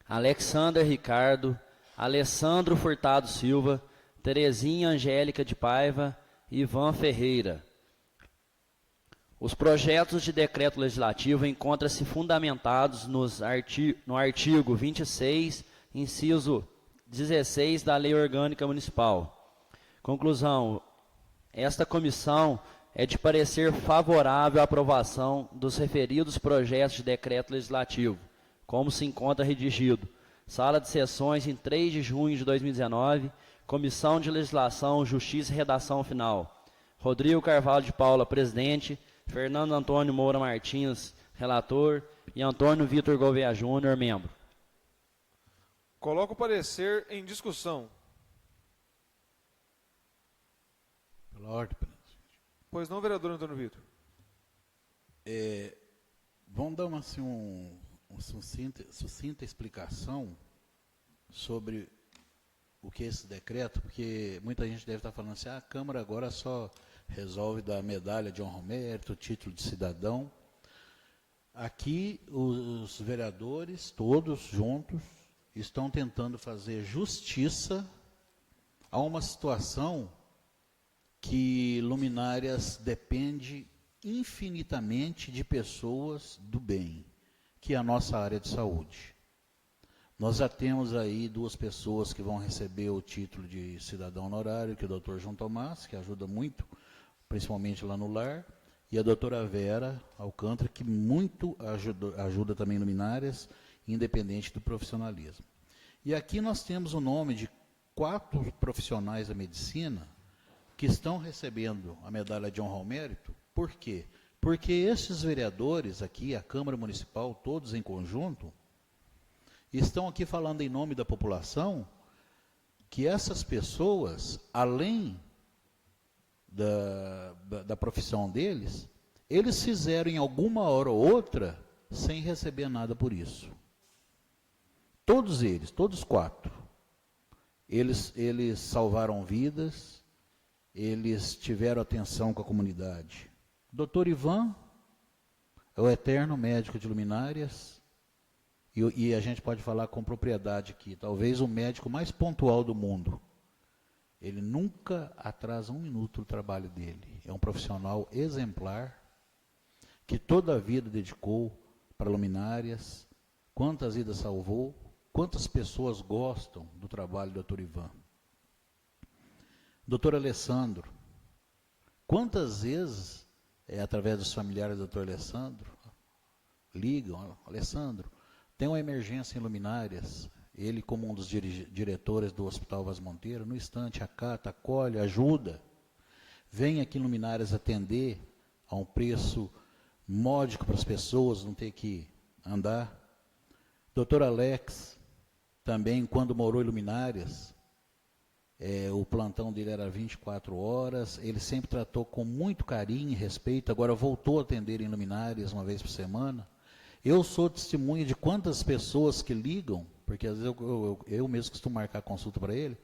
Alexander Ricardo, Alessandro Furtado Silva, Terezinha Angélica de Paiva e Ivan Ferreira. Os projetos de decreto legislativo encontram-se fundamentados no artigo 26, inciso 16 da Lei Orgânica Municipal. Conclusão: esta comissão é de parecer favorável à aprovação dos referidos projetos de decreto legislativo, como se encontra redigido. Sala de sessões em 3 de junho de 2019, Comissão de Legislação, Justiça e Redação Final. Rodrigo Carvalho de Paula, presidente, Fernando Antônio Moura Martins, relator, e Antônio Vitor Gouveia Júnior, membro. Coloco o parecer em discussão. Pela ordem, presidente. Pois não, vereador Antônio Vitor? Vamos dar uma sucinta explicação sobre o que é esse decreto, porque muita gente deve estar falando assim, a Câmara agora só resolve dar medalha de honra ao mérito, título de cidadão. Aqui os vereadores, todos juntos, estão tentando fazer justiça a uma situação que Luminárias depende infinitamente de pessoas do bem, que é a nossa área de saúde. Nós já temos aí 2 pessoas que vão receber o título de cidadão honorário, que é o Dr. João Tomás, que ajuda muito, principalmente lá no lar, e a doutora Vera Alcântara, que muito ajuda também Luminárias, independente do profissionalismo. E aqui nós temos o nome de 4 profissionais da medicina que estão recebendo a medalha de honra ao mérito. Por quê? Porque esses vereadores aqui, a Câmara Municipal, todos em conjunto, estão aqui falando em nome da população que essas pessoas, além da profissão deles, eles fizeram em alguma hora ou outra sem receber nada por isso. Todos eles, todos 4, eles salvaram vidas, eles tiveram atenção com a comunidade. Dr. Ivan é o eterno médico de Luminárias, e a gente pode falar com propriedade aqui, talvez o médico mais pontual do mundo. Ele nunca atrasa 1 minuto o trabalho dele. É um profissional exemplar, que toda a vida dedicou para Luminárias. Quantas vidas salvou, quantas pessoas gostam do trabalho do Dr. Ivan. Doutor Alessandro, quantas vezes, através dos familiares do Dr. Alessandro, ligam, Alessandro, tem uma emergência em Luminárias, ele como um dos diretores do Hospital Vaz Monteiro, no instante acata, acolhe, ajuda, vem aqui em Luminárias atender a um preço módico para as pessoas, não ter que andar. Doutor Alex, também quando morou em Luminárias, o plantão dele era 24 horas, ele sempre tratou com muito carinho e respeito, agora voltou a atender em Luminárias 1 vez por semana. Eu sou testemunha de quantas pessoas que ligam, porque às vezes eu mesmo costumo marcar consulta para ele,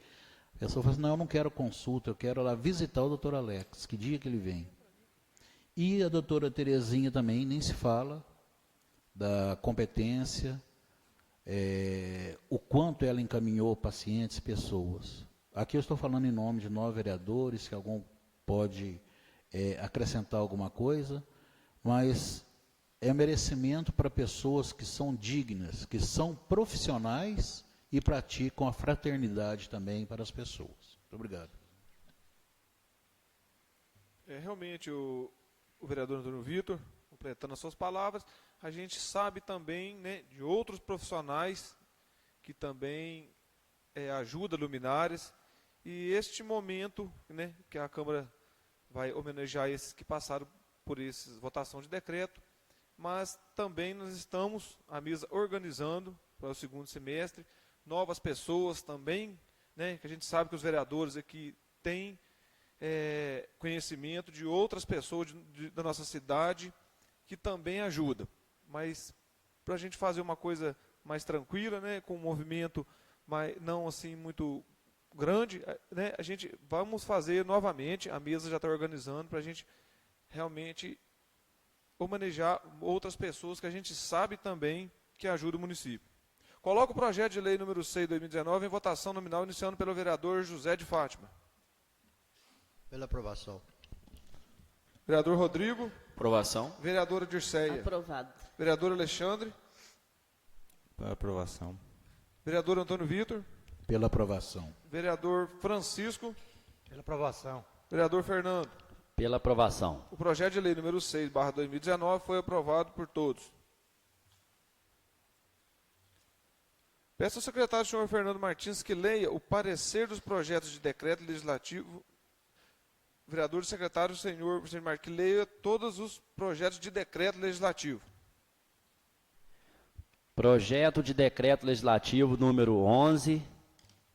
a pessoa fala assim, não, eu não quero consulta, eu quero lá visitar o doutor Alex, que dia que ele vem. E a doutora Terezinha também, nem se fala da competência, o quanto ela encaminhou pacientes e pessoas. Aqui eu estou falando em nome de 9 vereadores, que algum pode acrescentar alguma coisa, mas é merecimento para pessoas que são dignas, que são profissionais e praticam a fraternidade também para as pessoas. Muito obrigado. Realmente, o vereador Antônio Vitor, completando as suas palavras, a gente sabe também, né, de outros profissionais que também ajudam Luminárias, e este momento, né, que a Câmara vai homenagear esses que passaram por essa votação de decreto, mas também nós estamos, a mesa, organizando para o 2º semestre, novas pessoas também, né, que a gente sabe que os vereadores aqui têm conhecimento de outras pessoas da nossa cidade que também ajudam. Mas para a gente fazer uma coisa mais tranquila, né, com um movimento mas não assim muito grande, né? A gente vamos fazer novamente, a mesa já está organizando para a gente realmente manejar outras pessoas que a gente sabe também que ajudam o município. Coloco o projeto de lei número 6 de 2019 em votação nominal, iniciando pelo vereador José de Fátima. Pela aprovação. Vereador Rodrigo. Aprovação. Vereadora Dirceia. Aprovado. Vereador Alexandre. Para aprovação. Vereador Antônio Vitor. Pela aprovação. Vereador Francisco. Pela aprovação. Vereador Fernando. Pela aprovação. O projeto de lei número 6/2019 foi aprovado por todos. Peço ao secretário, senhor Fernando Martins, que leia o parecer dos projetos de decreto legislativo. Vereador e secretário, senhor Martins, que leia todos os projetos de decreto legislativo. Projeto de decreto legislativo número 11,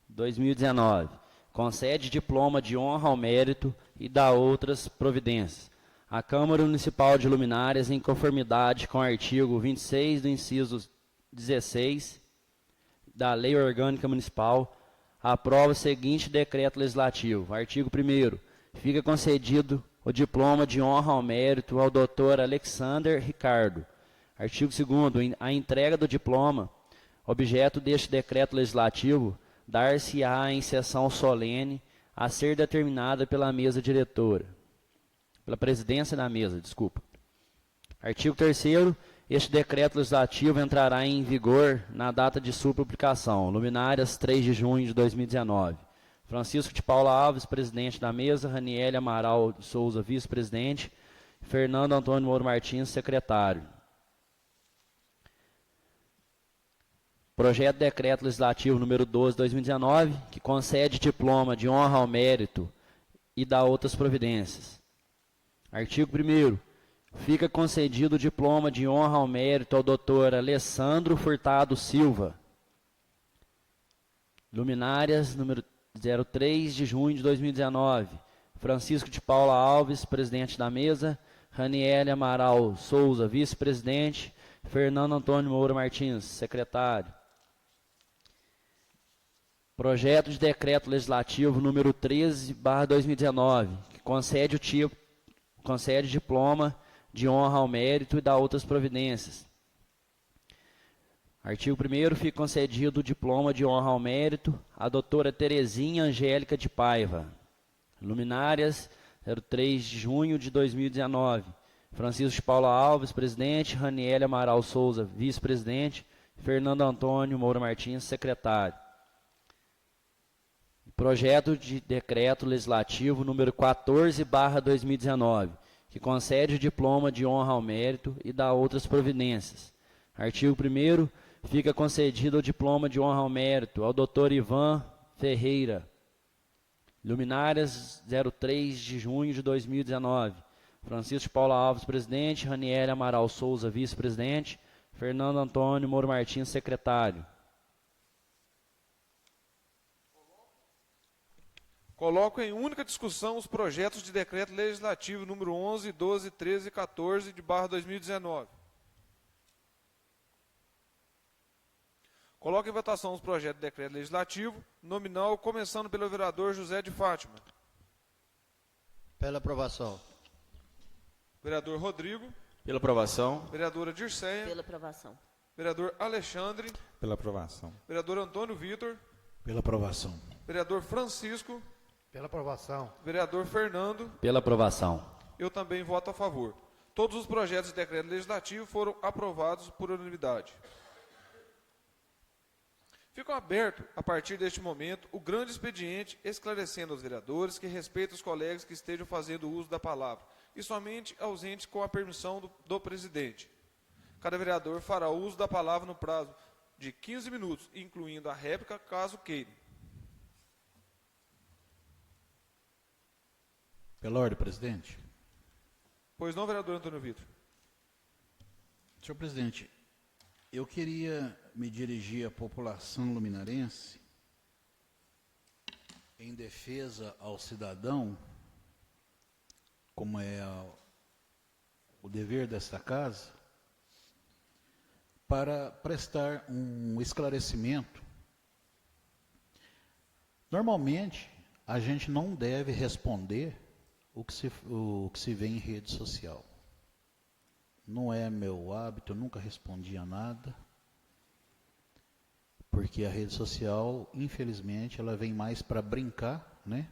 2019. Concede diploma de honra ao mérito e dá outras providências. A Câmara Municipal de Luminárias, em conformidade com o artigo 26 do inciso 16 da Lei Orgânica Municipal, aprova o seguinte decreto legislativo. Artigo 1º. Fica concedido o diploma de honra ao mérito ao Dr. Alexander Ricardo. Artigo 2º. A entrega do diploma, objeto deste decreto legislativo, dar-se-á em sessão solene a ser determinada pela mesa diretora. Pela presidência da mesa, desculpa. Artigo 3º. Este decreto legislativo entrará em vigor na data de sua publicação, Luminárias, 3 de junho de 2019. Francisco de Paula Alves, presidente da mesa, Raniele Amaral de Souza, vice-presidente, Fernando Antônio Moro Martins, secretário. Projeto de decreto legislativo número 12 de 2019, que concede diploma de honra ao mérito e dá outras providências. Artigo 1º. Fica concedido o diploma de honra ao mérito ao Dr. Alessandro Furtado Silva. Luminárias, número 03 de junho de 2019. Francisco de Paula Alves, presidente da mesa. Raniele Amaral Souza, vice-presidente. Fernando Antônio Moura Martins, secretário. Projeto de decreto legislativo número 13/2019, que concede diploma de honra ao mérito e dá outras providências. Artigo 1º. Fica concedido o diploma de honra ao mérito à doutora Terezinha Angélica de Paiva. Luminárias, 03 de junho de 2019. Francisco de Paula Alves, presidente. Raniele Amaral Souza, vice-presidente. Fernando Antônio Moura Martins, secretário. Projeto de decreto legislativo número 14/2019, que concede o diploma de honra ao mérito e dá outras providências. Artigo 1º. Fica concedido o diploma de honra ao mérito ao Dr. Ivan Ferreira. Luminárias, 03 de junho de 2019. Francisco de Paula Alves, presidente. Raniele Amaral Souza, vice-presidente. Fernando Antônio Moro Martins, secretário. Coloco em única discussão os projetos de decreto legislativo número 11, 12, 13 e 14 de /2019. Coloco em votação os projetos de decreto legislativo nominal, começando pelo vereador José de Fátima. Pela aprovação. Vereador Rodrigo. Pela aprovação. Vereadora Dirceia. Pela aprovação. Vereador Alexandre. Pela aprovação. Vereador Antônio Vitor. Pela aprovação. Vereador Francisco. Pela aprovação. Vereador Fernando. Pela aprovação. Eu também voto a favor. Todos os projetos de decreto legislativo foram aprovados por unanimidade. Ficam aberto, a partir deste momento, o grande expediente esclarecendo aos vereadores que respeita os colegas que estejam fazendo uso da palavra, e somente ausentes com a permissão do presidente. Cada vereador fará uso da palavra no prazo de 15 minutos, incluindo a réplica, caso queira. Pela ordem, presidente. Pois não, vereador Antônio Vitor? Senhor presidente, eu queria me dirigir à população luminarense em defesa ao cidadão, como é o dever desta casa, para prestar um esclarecimento Normalmente, a gente não deve responder o que se vê em rede social. Não é meu hábito, eu nunca respondi a nada, porque a rede social, infelizmente, ela vem mais para brincar, né,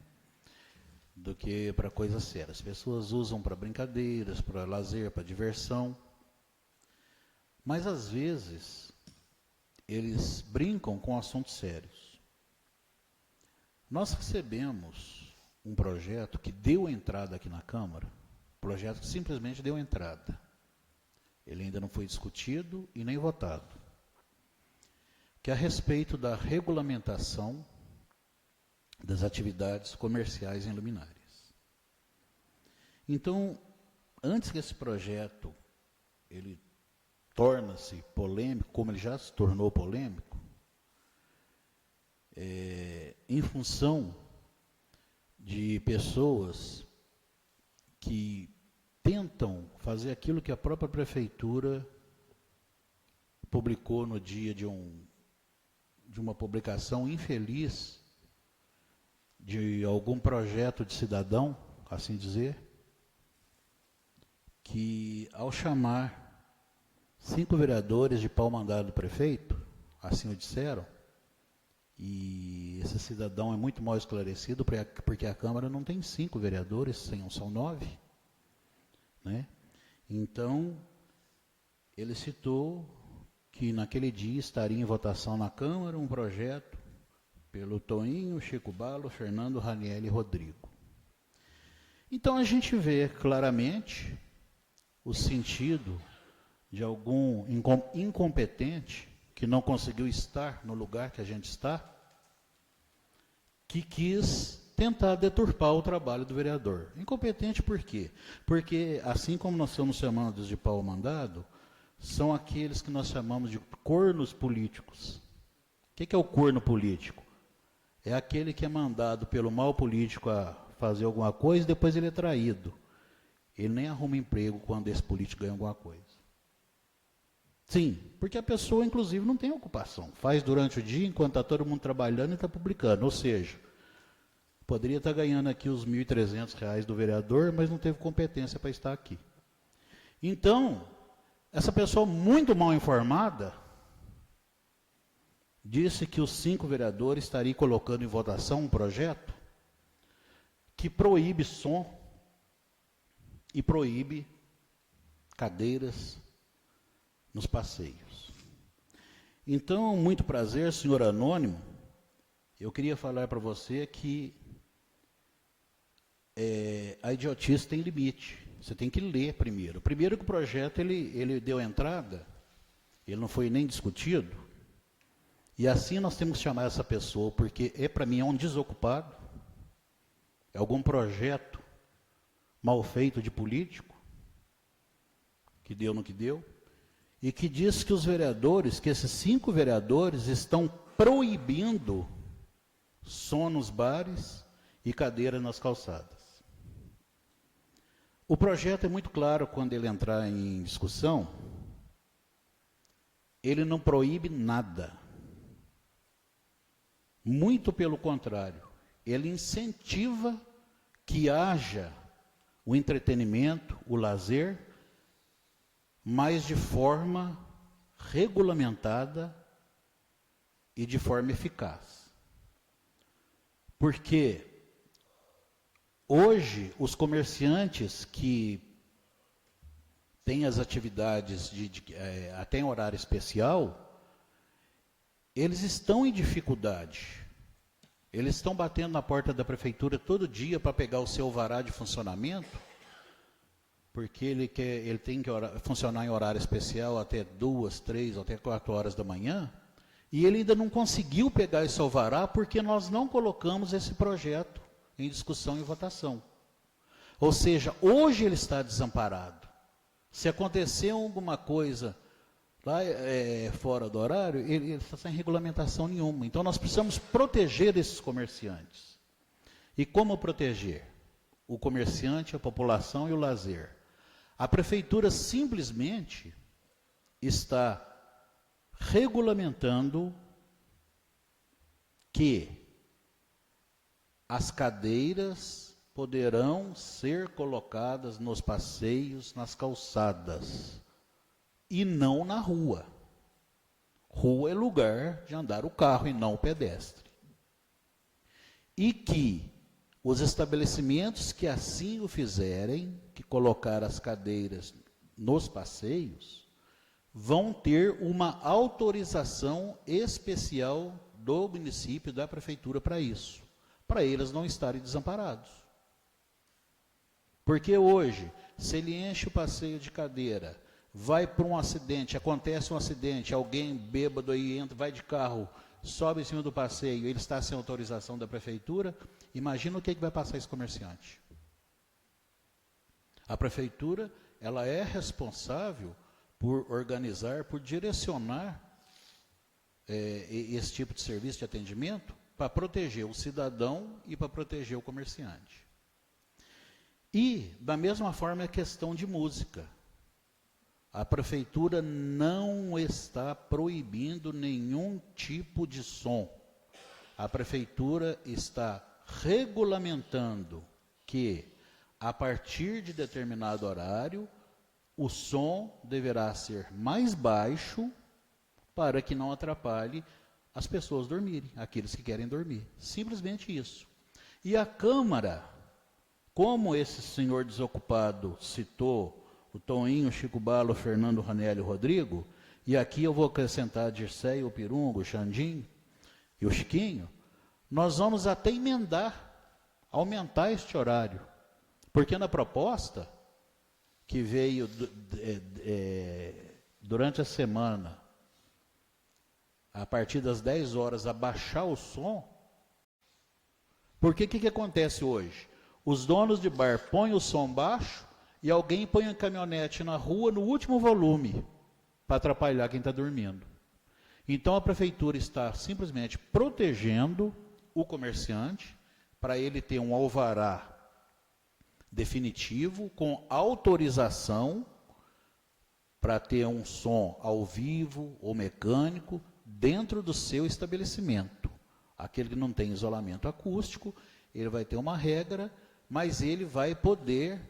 do que para coisas sérias. As pessoas usam para brincadeiras, para lazer, para diversão, mas às vezes eles brincam com assuntos sérios. Nós recebemos um projeto que deu entrada aqui na Câmara, projeto que simplesmente deu entrada. Ele ainda não foi discutido e nem votado, que é a respeito da regulamentação das atividades comerciais em luminárias. Então, antes que esse projeto ele torne-se polêmico, como ele já se tornou polêmico, em função de pessoas que tentam fazer aquilo que a própria prefeitura publicou no dia de uma publicação infeliz de algum projeto de cidadão, assim dizer, que ao chamar 5 vereadores de pau mandado do prefeito, assim o disseram, e esse cidadão é muito mal esclarecido, porque a Câmara não tem 5 vereadores, são 9, né? Então, ele citou que naquele dia estaria em votação na Câmara um projeto pelo Toinho, Chico Balo, Fernando, Raniel e Rodrigo. Então, a gente vê claramente o sentido de algum incompetente que não conseguiu estar no lugar que a gente está, que quis tentar deturpar o trabalho do vereador. Incompetente por quê? Porque, assim como nós somos chamados de pau mandado, são aqueles que nós chamamos de cornos políticos. O que é o corno político? É aquele que é mandado pelo mal político a fazer alguma coisa e depois ele é traído. Ele nem arruma emprego quando esse político ganha alguma coisa. Sim, porque a pessoa, inclusive, não tem ocupação. Faz durante o dia, enquanto está todo mundo trabalhando e está publicando. Ou seja, poderia estar ganhando aqui os R$ 1.300 do vereador, mas não teve competência para estar aqui. Então, essa pessoa muito mal informada disse que os 5 vereadores estariam colocando em votação um projeto que proíbe som e proíbe cadeiras nos passeios. Então, muito prazer, senhor Anônimo, eu queria falar para você que a idiotice tem limite. Você tem que ler primeiro. Primeiro que o projeto ele deu entrada, ele não foi nem discutido, e assim nós temos que chamar essa pessoa, porque para mim é um desocupado, é algum projeto mal feito de político, que deu no que deu, e que diz que os vereadores, que esses 5 vereadores estão proibindo som nos bares e cadeira nas calçadas. O projeto é muito claro quando ele entrar em discussão, ele não proíbe nada. Muito pelo contrário, ele incentiva que haja o entretenimento, o lazer, mas de forma regulamentada e de forma eficaz. Porque hoje os comerciantes que têm as atividades até em horário especial, eles estão em dificuldade. Eles estão batendo na porta da prefeitura todo dia para pegar o seu alvará de funcionamento, porque ele tem que funcionar em horário especial até 2, 3, até 4 horas da manhã, e ele ainda não conseguiu pegar esse alvará porque nós não colocamos esse projeto em discussão e votação. Ou seja, hoje ele está desamparado. Se acontecer alguma coisa lá fora do horário, ele está sem regulamentação nenhuma. Então nós precisamos proteger esses comerciantes. E como proteger? O comerciante, a população e o lazer. A prefeitura simplesmente está regulamentando que as cadeiras poderão ser colocadas nos passeios, nas calçadas, e não na rua. Rua é lugar de andar o carro e não o pedestre. E que os estabelecimentos que assim o fizerem, que colocar as cadeiras nos passeios, vão ter uma autorização especial do município, da prefeitura para isso, para eles não estarem desamparados. Porque hoje, se ele enche o passeio de cadeira, vai para um acidente, acontece um acidente, alguém bêbado aí entra, vai de carro, sobe em cima do passeio, ele está sem autorização da prefeitura, imagina o que vai passar esse comerciante. A prefeitura, ela é responsável por organizar, por direcionar esse tipo de serviço de atendimento para proteger o cidadão e para proteger o comerciante. E, da mesma forma, a questão de música. A prefeitura não está proibindo nenhum tipo de som. A prefeitura está regulamentando que, a partir de determinado horário, o som deverá ser mais baixo para que não atrapalhe as pessoas dormirem, aqueles que querem dormir. Simplesmente isso. E a Câmara, como esse senhor desocupado citou, o Toninho, Chico Balo, o Fernando Ranelli e o Rodrigo, e aqui eu vou acrescentar a Dircei, o Pirungo, o Xandinho e o Chiquinho, nós vamos até emendar, aumentar este horário. Porque na proposta que veio durante a semana, a partir das 10 horas, abaixar o som, porque o que acontece hoje? Os donos de bar põem o som baixo e alguém põe uma caminhonete na rua no último volume para atrapalhar quem está dormindo. Então a prefeitura está simplesmente protegendo o comerciante para ele ter um alvará definitivo com autorização para ter um som ao vivo ou mecânico dentro do seu estabelecimento. Aquele que não tem isolamento acústico, ele vai ter uma regra, mas ele vai poder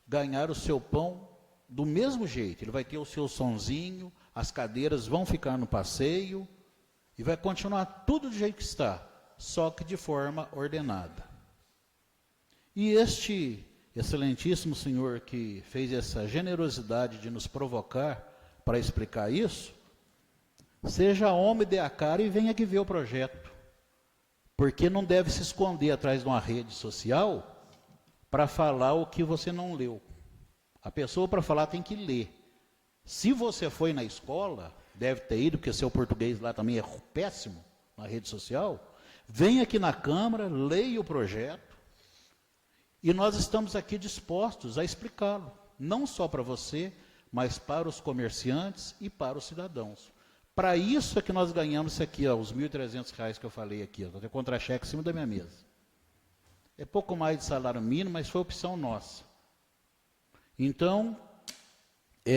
ganhar o seu pão do mesmo jeito. Ele vai ter o seu sonzinho, as cadeiras vão ficar no passeio e vai continuar tudo do jeito que está, só que de forma ordenada. E este excelentíssimo senhor que fez essa generosidade de nos provocar para explicar isso, seja homem, dê a cara e venha aqui ver o projeto. Porque não deve se esconder atrás de uma rede social para falar o que você não leu. A pessoa para falar tem que ler. Se você foi na escola, deve ter ido, porque seu português lá também é péssimo na rede social, venha aqui na Câmara, leia o projeto, e nós estamos aqui dispostos a explicá-lo, não só para você, mas para os comerciantes e para os cidadãos. Para isso é que nós ganhamos isso aqui, ó, os R$ 1.300 que eu falei aqui, estou até contra-cheque em cima da minha mesa. É pouco mais de salário mínimo, mas foi opção nossa. Então,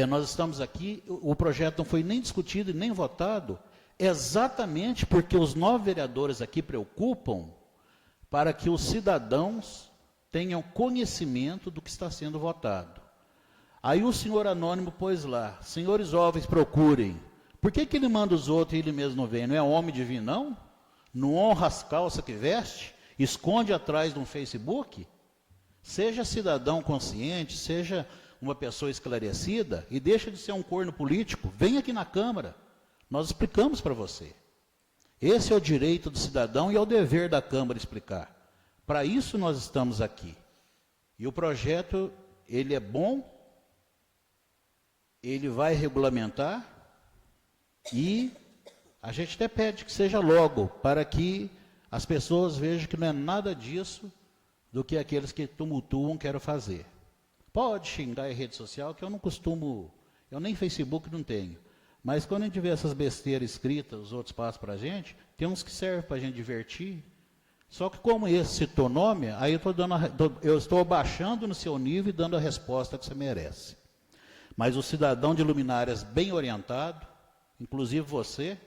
nós estamos aqui, o projeto não foi nem discutido e nem votado, exatamente porque os 9 vereadores aqui preocupam para que os cidadãos tenham conhecimento do que está sendo votado. Aí o senhor anônimo pôs lá, senhores jovens procurem. Por que ele manda os outros e ele mesmo não vem? Não é homem divino, não? Não honra as calças que veste? Esconde atrás de um Facebook? Seja cidadão consciente, seja uma pessoa esclarecida e deixa de ser um corno político. Vem aqui na Câmara, nós explicamos para você. Esse é o direito do cidadão e é o dever da Câmara explicar. Para isso nós estamos aqui. E o projeto, ele é bom, ele vai regulamentar e a gente até pede que seja logo, para que as pessoas vejam que não é nada disso do que aqueles que tumultuam querem fazer. Pode xingar em rede social, que eu não costumo, eu nem Facebook não tenho. Mas quando a gente vê essas besteiras escritas, os outros passam para a gente, tem uns que servem para a gente divertir. Só que como esse citou nome, aí eu estou abaixando no seu nível e dando a resposta que você merece. Mas o cidadão de luminárias bem orientado, inclusive você,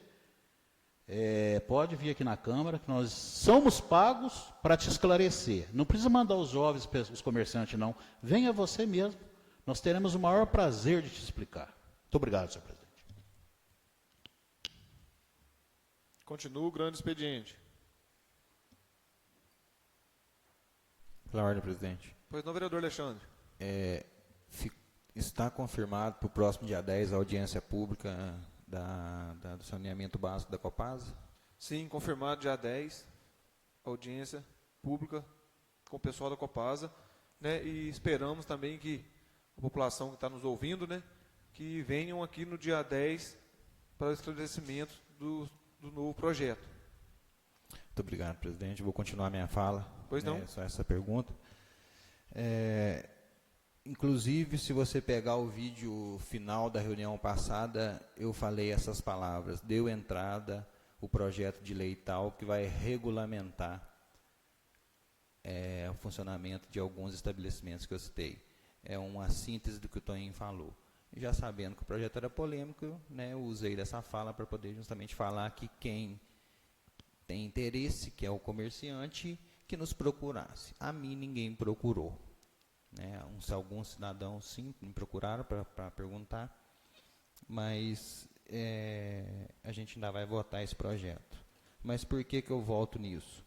pode vir aqui na Câmara, que nós somos pagos para te esclarecer. Não precisa mandar os jovens, os comerciantes, não. Venha você mesmo. Nós teremos o maior prazer de te explicar. Muito obrigado, senhor presidente. Continua o grande expediente. Pela ordem, presidente. Pois não, vereador Alexandre. Está confirmado para o próximo dia 10 a audiência pública do saneamento básico da Copasa? Sim, confirmado dia 10, audiência pública com o pessoal da Copasa, né? E esperamos também que a população que está nos ouvindo, né, que venham aqui no dia 10 para o esclarecimento do novo projeto. Muito obrigado, presidente. Vou continuar minha fala. Pois não. Só essa pergunta. Inclusive, se você pegar o vídeo final da reunião passada, eu falei essas palavras. Deu entrada o projeto de lei tal que vai regulamentar o funcionamento de alguns estabelecimentos que eu citei. É uma síntese do que o Toninho falou. Já sabendo que o projeto era polêmico, né, eu usei dessa fala para poder justamente falar que quem tem interesse, que é o comerciante, que nos procurasse. A mim ninguém procurou. Né? Alguns cidadãos sim me procuraram para perguntar, mas a gente ainda vai votar esse projeto. Mas por que eu volto nisso?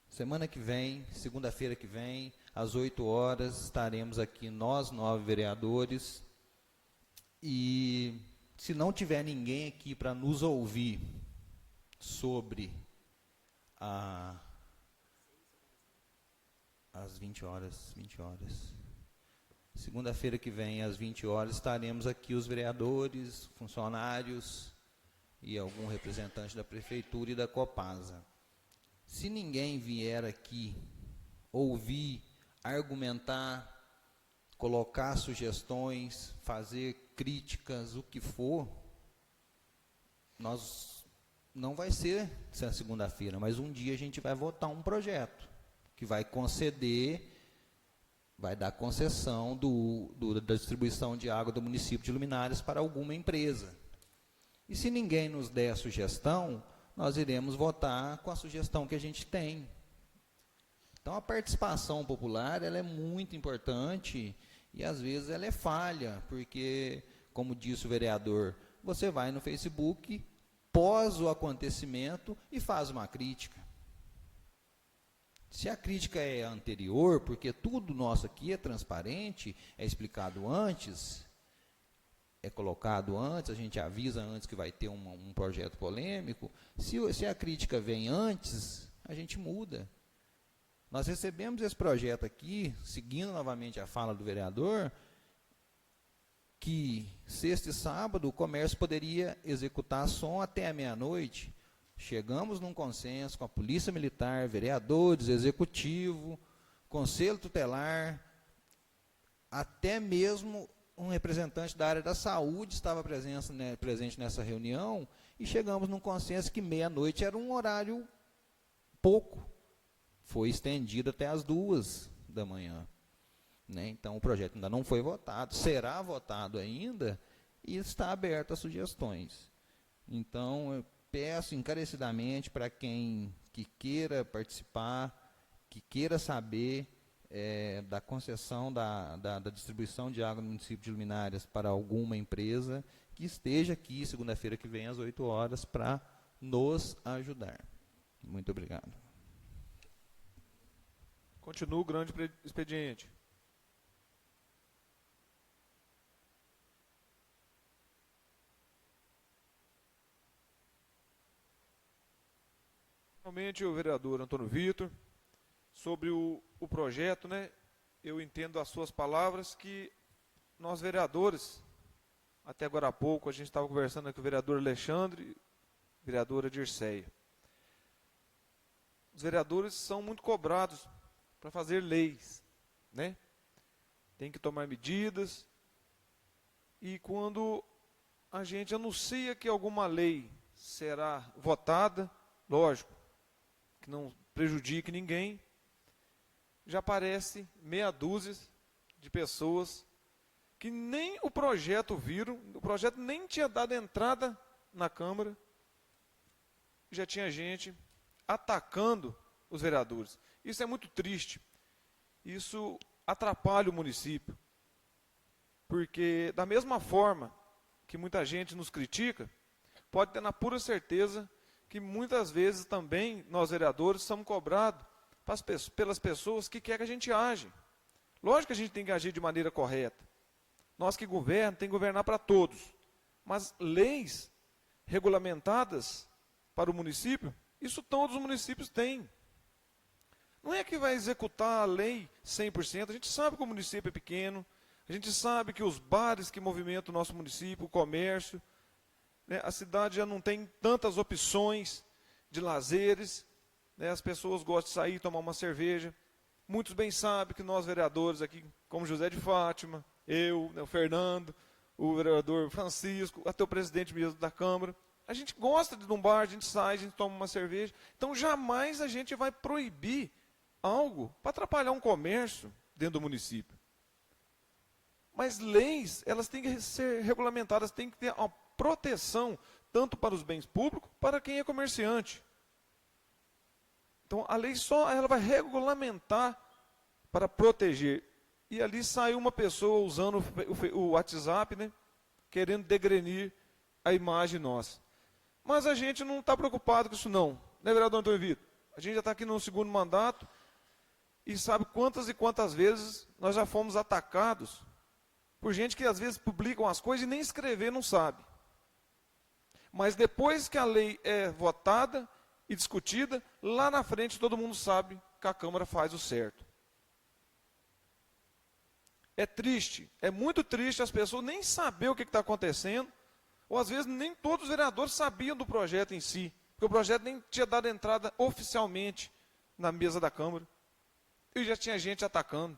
Semana que vem, segunda-feira que vem, às 8 horas, estaremos aqui nós, 9 vereadores, e se não tiver ninguém aqui para nos ouvir sobre às 20 horas. Segunda-feira que vem, às 20 horas, estaremos aqui os vereadores, funcionários e algum representante da Prefeitura e da Copasa. Se ninguém vier aqui ouvir, argumentar, colocar sugestões, fazer críticas, o que for, não vai ser essa segunda-feira, mas um dia a gente vai votar um projeto que vai conceder, vai dar concessão da distribuição de água do município de Luminárias para alguma empresa. E se ninguém nos der a sugestão, nós iremos votar com a sugestão que a gente tem. Então, a participação popular ela é muito importante e, às vezes, ela é falha, porque, como disse o vereador, você vai no Facebook, pós o acontecimento e faz uma crítica. Se a crítica é anterior, porque tudo nosso aqui é transparente, é explicado antes, é colocado antes, a gente avisa antes que vai ter um projeto polêmico, se a crítica vem antes, a gente muda. Nós recebemos esse projeto aqui, seguindo novamente a fala do vereador, que sexta e sábado o comércio poderia executar som até a meia-noite. Chegamos num consenso com a Polícia Militar, vereadores, executivo, Conselho Tutelar, até mesmo um representante da área da saúde estava presente nessa reunião, e chegamos num consenso que meia-noite era um horário pouco. Foi estendido até as 2h. Né? Então, o projeto ainda não foi votado, será votado ainda, e está aberto a sugestões. Então, eu peço encarecidamente para quem que queira participar, que queira saber da concessão da distribuição de água no município de Luminárias para alguma empresa, que esteja aqui segunda-feira que vem às 8 horas para nos ajudar. Muito obrigado. Continua o grande expediente. Finalmente, o vereador Antônio Vitor, sobre o projeto, né, eu entendo as suas palavras que nós vereadores, até agora há pouco, a gente estava conversando aqui com o vereador Alexandre, vereadora Dirceia. Os vereadores são muito cobrados para fazer leis, né? Tem que tomar medidas, e quando a gente anuncia que alguma lei será votada, lógico, que não prejudique ninguém, já aparece meia dúzia de pessoas que nem o projeto viram, o projeto nem tinha dado entrada na Câmara, já tinha gente atacando os vereadores. Isso é muito triste. Isso atrapalha o município. Porque, da mesma forma que muita gente nos critica, pode ter na pura certeza que muitas vezes também nós vereadores somos cobrados pelas pessoas que querem que a gente age. Lógico que a gente tem que agir de maneira correta. Nós que governamos, tem que governar para todos. Mas leis regulamentadas para o município, isso todos os municípios têm. Não é que vai executar a lei 100%, a gente sabe que o município é pequeno, a gente sabe que os bares que movimentam o nosso município, o comércio, né, a cidade já não tem tantas opções de lazeres, né, as pessoas gostam de sair, tomar uma cerveja. Muitos bem sabem que nós vereadores aqui, como José de Fátima, eu, né, o Fernando, o vereador Francisco, até o presidente mesmo da Câmara, a gente gosta de ir num bar, a gente sai, a gente toma uma cerveja. Então jamais a gente vai proibir algo para atrapalhar um comércio dentro do município. Mas leis, elas têm que ser regulamentadas, têm que ter uma proteção, tanto para os bens públicos, para quem é comerciante. Então, a lei só ela vai regulamentar para proteger. E ali saiu uma pessoa usando o WhatsApp, né, querendo degrenir a imagem nossa. Mas a gente não está preocupado com isso não. Né, vereador Antônio Vitor? A gente já está aqui no segundo mandato e sabe quantas e quantas vezes nós já fomos atacados por gente que às vezes publicam as coisas e nem escrever não sabe. Mas depois que a lei é votada e discutida, lá na frente todo mundo sabe que a Câmara faz o certo. É triste, é muito triste as pessoas nem saber o que está acontecendo, ou às vezes nem todos os vereadores sabiam do projeto em si, porque o projeto nem tinha dado entrada oficialmente na mesa da Câmara, e já tinha gente atacando.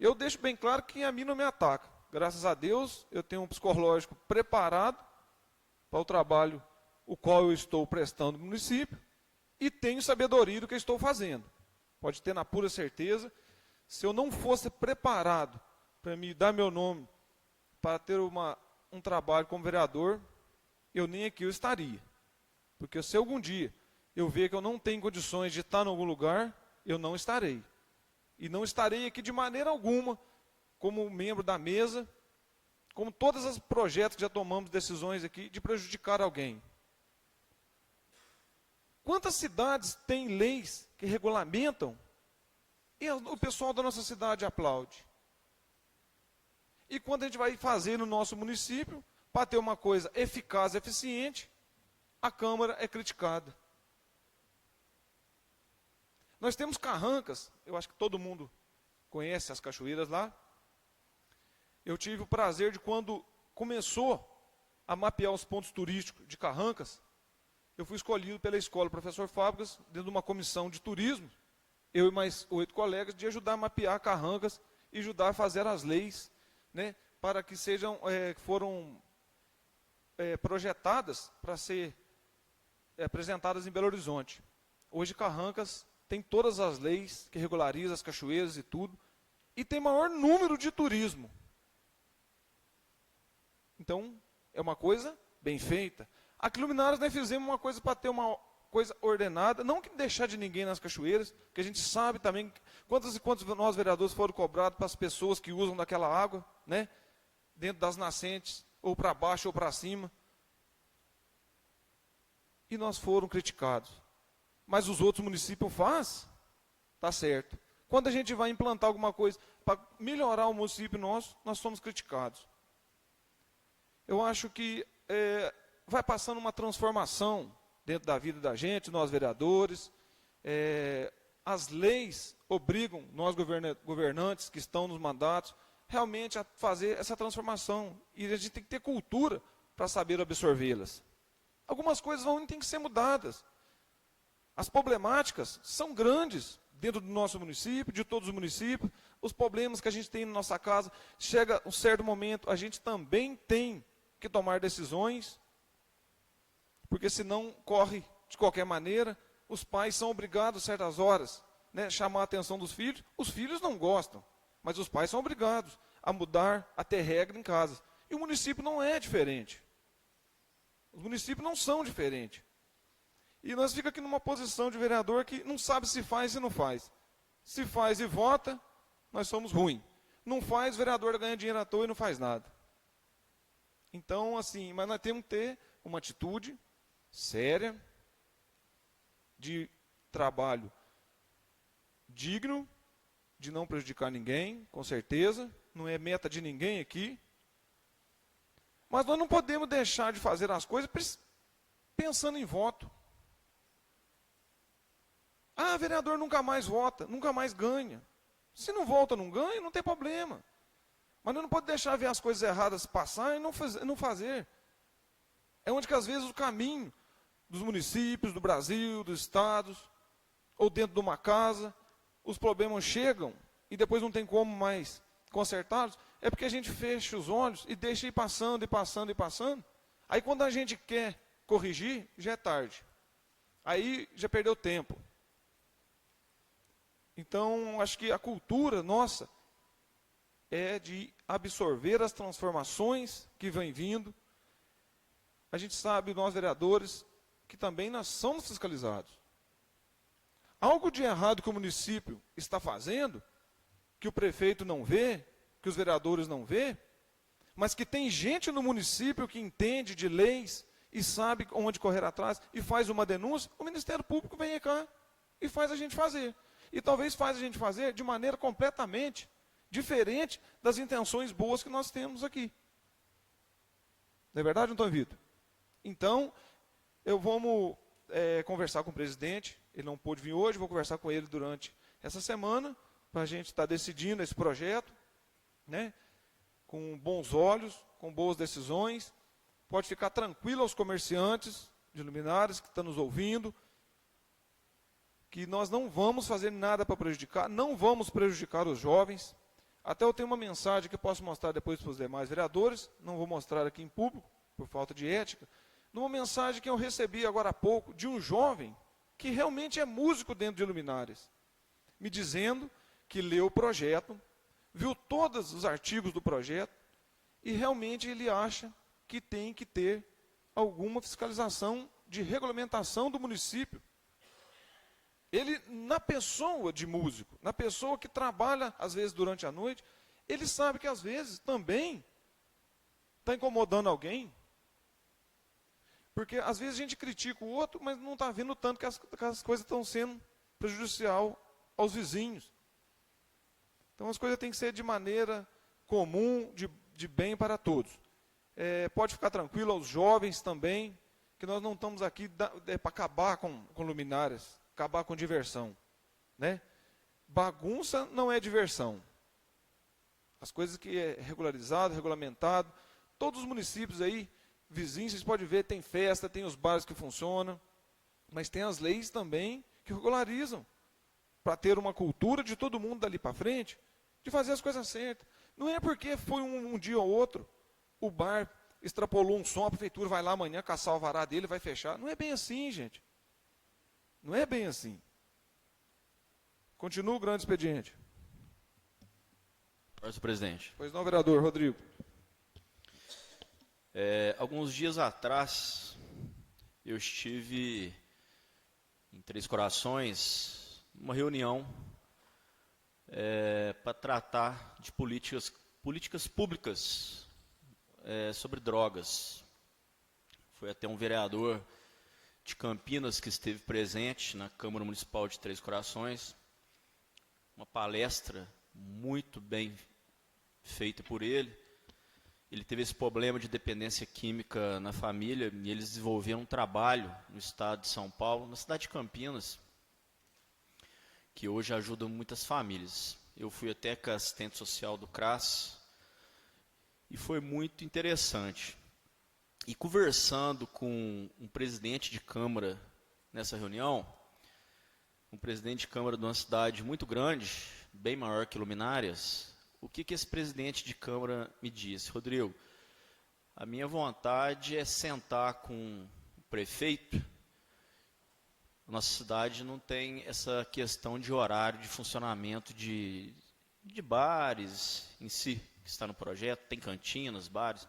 Eu deixo bem claro que a mim não me ataca. Graças a Deus, eu tenho um psicológico preparado para o trabalho o qual eu estou prestando no município e tenho sabedoria do que estou fazendo. Pode ter na pura certeza, se eu não fosse preparado para me dar meu nome, para ter um trabalho como vereador, eu nem aqui eu estaria. Porque se algum dia eu ver que eu não tenho condições de estar em algum lugar, eu não estarei. E não estarei aqui de maneira alguma como membro da mesa, como todos os projetos que já tomamos decisões aqui de prejudicar alguém. Quantas cidades têm leis que regulamentam e o pessoal da nossa cidade aplaude? E quando a gente vai fazer no nosso município, para ter uma coisa eficaz, eficiente, a Câmara é criticada. Nós temos Carrancas, eu acho que todo mundo conhece as cachoeiras lá. Eu tive o prazer de quando começou a mapear os pontos turísticos de Carrancas, eu fui escolhido pela escola Professor Fábricas, dentro de uma comissão de turismo, eu e mais 8 colegas, de ajudar a mapear Carrancas e ajudar a fazer as leis, né, para que foram projetadas para ser apresentadas em Belo Horizonte. Hoje Carrancas tem todas as leis que regularizam as cachoeiras e tudo, e tem maior número de turismo. Então, é uma coisa bem feita. Aqui em Luminárias nós fizemos uma coisa para ter uma coisa ordenada, não que deixar de ninguém nas cachoeiras, que a gente sabe também quantos e quantos nós vereadores foram cobrados para as pessoas que usam daquela água, né, dentro das nascentes, ou para baixo ou para cima. E nós foram criticados. Mas os outros municípios fazem, está certo. Quando a gente vai implantar alguma coisa para melhorar o município nosso, nós somos criticados. Eu acho que vai passando uma transformação dentro da vida da gente, nós vereadores. As leis obrigam nós governantes que estão nos mandatos realmente a fazer essa transformação. E a gente tem que ter cultura para saber absorvê-las. Algumas coisas têm que ser mudadas. As problemáticas são grandes dentro do nosso município, de todos os municípios. Os problemas que a gente tem na nossa casa, chega um certo momento, a gente também tem que tomar decisões, porque senão corre de qualquer maneira. Os pais são obrigados, certas horas, né, chamar a atenção dos filhos. Os filhos não gostam, mas os pais são obrigados a mudar, a ter regra em casa. E o município não é diferente. Os municípios não são diferentes. E nós ficamos aqui numa posição de vereador que não sabe se faz e não faz. Se faz e vota, nós somos ruins. Não faz, o vereador ganha dinheiro à toa e não faz nada. Então, assim, mas nós temos que ter uma atitude séria, de trabalho digno, de não prejudicar ninguém, com certeza, não é meta de ninguém aqui. Mas nós não podemos deixar de fazer as coisas pensando em voto. Ah, vereador nunca mais vota, nunca mais ganha. Se não volta, não ganha, não tem problema. Mas nós não podemos deixar ver as coisas erradas passar e não fazer. É onde que às vezes o caminho dos municípios, do Brasil, dos estados, ou dentro de uma casa, os problemas chegam e depois não tem como mais consertá-los, é porque a gente fecha os olhos e deixa ir passando, e passando, e passando. Aí quando a gente quer corrigir, já é tarde. Aí já perdeu tempo. Então, acho que a cultura nossa é de absorver as transformações que vêm vindo. A gente sabe, nós vereadores, que também nós somos fiscalizados. Algo de errado que o município está fazendo, que o prefeito não vê, que os vereadores não vê, mas que tem gente no município que entende de leis e sabe onde correr atrás e faz uma denúncia, o Ministério Público vem cá e faz a gente fazer. E talvez faz a gente fazer de maneira completamente diferente das intenções boas que nós temos aqui. Não é verdade, Antônio Vitor? Então, vamos conversar com o presidente, ele não pôde vir hoje, vou conversar com ele durante essa semana, para a gente estar decidindo esse projeto, né, com bons olhos, com boas decisões. Pode ficar tranquilo aos comerciantes de luminárias que estão nos ouvindo, que nós não vamos fazer nada para prejudicar, não vamos prejudicar os jovens. Até eu tenho uma mensagem que eu posso mostrar depois para os demais vereadores, não vou mostrar aqui em público, por falta de ética, numa mensagem que eu recebi agora há pouco, de um jovem, que realmente é músico dentro de luminárias, me dizendo que leu o projeto, viu todos os artigos do projeto, e realmente ele acha que tem que ter alguma fiscalização de regulamentação do município. Ele, na pessoa de músico, na pessoa que trabalha, às vezes, durante a noite, ele sabe que, às vezes, também está incomodando alguém. Porque, às vezes, a gente critica o outro, mas não está vendo tanto que as coisas estão sendo prejudicial aos vizinhos. Então, as coisas têm que ser de maneira comum, de bem para todos. Pode ficar tranquilo aos jovens também, que nós não estamos aqui para acabar com luminárias, acabar com diversão, né? Bagunça não é diversão. As coisas que é regularizado, regulamentado, todos os municípios aí, vizinhos, vocês podem ver, tem festa, tem os bares que funcionam, mas tem as leis também que regularizam, para ter uma cultura de todo mundo dali para frente, de fazer as coisas certas. Não é porque foi um dia ou outro, o bar extrapolou um som, a prefeitura vai lá amanhã caçar o alvará dele, vai fechar. Não é bem assim, gente. Não é bem assim. Continua o grande expediente. Senhor presidente. Pois não, vereador Rodrigo. Alguns dias atrás, eu estive em Três Corações, uma reunião para tratar de políticas públicas sobre drogas. Foi até um vereador de Campinas que esteve presente na Câmara Municipal de Três Corações, uma palestra muito bem feita por ele. Ele teve esse problema de dependência química na família e eles desenvolveram um trabalho no estado de São Paulo, na cidade de Campinas, que hoje ajuda muitas famílias. Eu fui até com a assistente social do CRAS e foi muito interessante. E conversando com um presidente de Câmara nessa reunião, um presidente de Câmara de uma cidade muito grande, bem maior que Luminárias, o que esse presidente de Câmara me disse? Rodrigo, a minha vontade é sentar com o prefeito. Nossa cidade não tem essa questão de horário de funcionamento de bares em si, que está no projeto, tem cantinas, bares.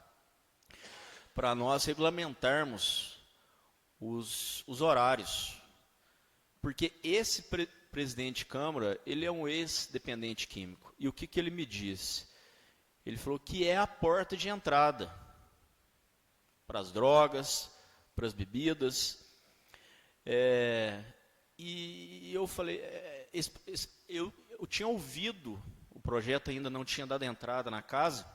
para nós regulamentarmos os horários. Porque esse presidente de Câmara, ele é um ex-dependente químico. E o que ele me disse? Ele falou que é a porta de entrada para as drogas, para as bebidas. E eu falei, eu tinha ouvido, o projeto ainda não tinha dado entrada na casa,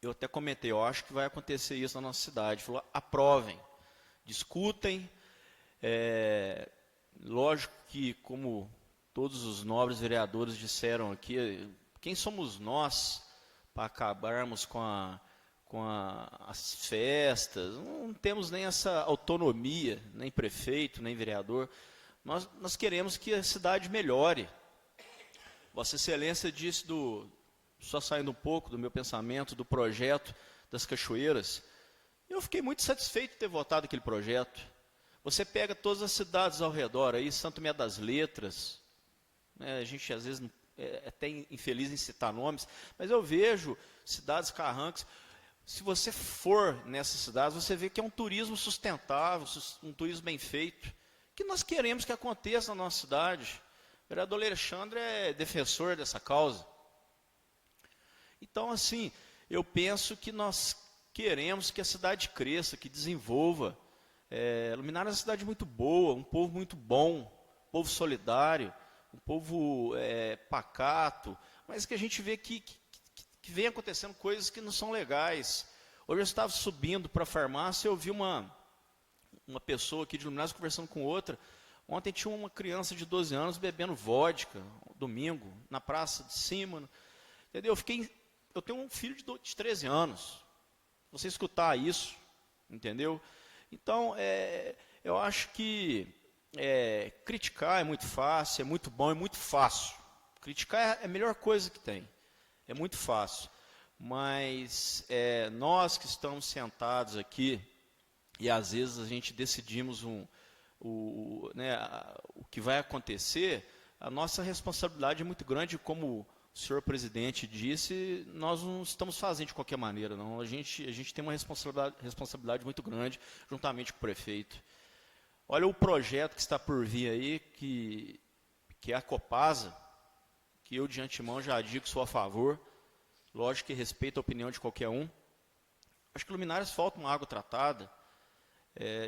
eu até comentei, eu acho que vai acontecer isso na nossa cidade. Ele falou, aprovem, discutem. Lógico que, como todos os nobres vereadores disseram aqui, quem somos nós para acabarmos com as festas? Não temos nem essa autonomia, nem prefeito, nem vereador. Nós queremos que a cidade melhore. Vossa Excelência disse, só saindo um pouco do meu pensamento, do projeto das cachoeiras. Eu fiquei muito satisfeito de ter votado aquele projeto. Você pega todas as cidades ao redor, aí, Santo Tomé das Letras, né, a gente às vezes é até infeliz em citar nomes, mas eu vejo cidades carrancas. Se você for nessas cidades, você vê que é um turismo sustentável, um turismo bem feito, que nós queremos que aconteça na nossa cidade. O vereador Alexandre é defensor dessa causa. Então, assim, eu penso que nós queremos que a cidade cresça, que desenvolva. Luminária é uma cidade muito boa, um povo muito bom, um povo solidário, um povo pacato, mas que a gente vê que vem acontecendo coisas que não são legais. Hoje eu estava subindo para a farmácia e eu vi uma pessoa aqui de Luminária conversando com outra. Ontem tinha uma criança de 12 anos bebendo vodka, domingo, na praça de cima. Entendeu? Eu tenho um filho de 13 anos. Você escutar isso, entendeu? Então, eu acho que criticar é muito fácil, é muito bom, é muito fácil. Criticar é a melhor coisa que tem. É muito fácil. Mas nós que estamos sentados aqui, e às vezes a gente decidimos o que vai acontecer, a nossa responsabilidade é muito grande, como o senhor presidente disse, nós não estamos fazendo de qualquer maneira, não. A gente tem uma responsabilidade muito grande, juntamente com o prefeito. Olha o projeto que está por vir aí, que é a Copasa, que eu de antemão já digo que sou a favor, lógico que respeito a opinião de qualquer um. Acho que Luminárias falta uma água tratada.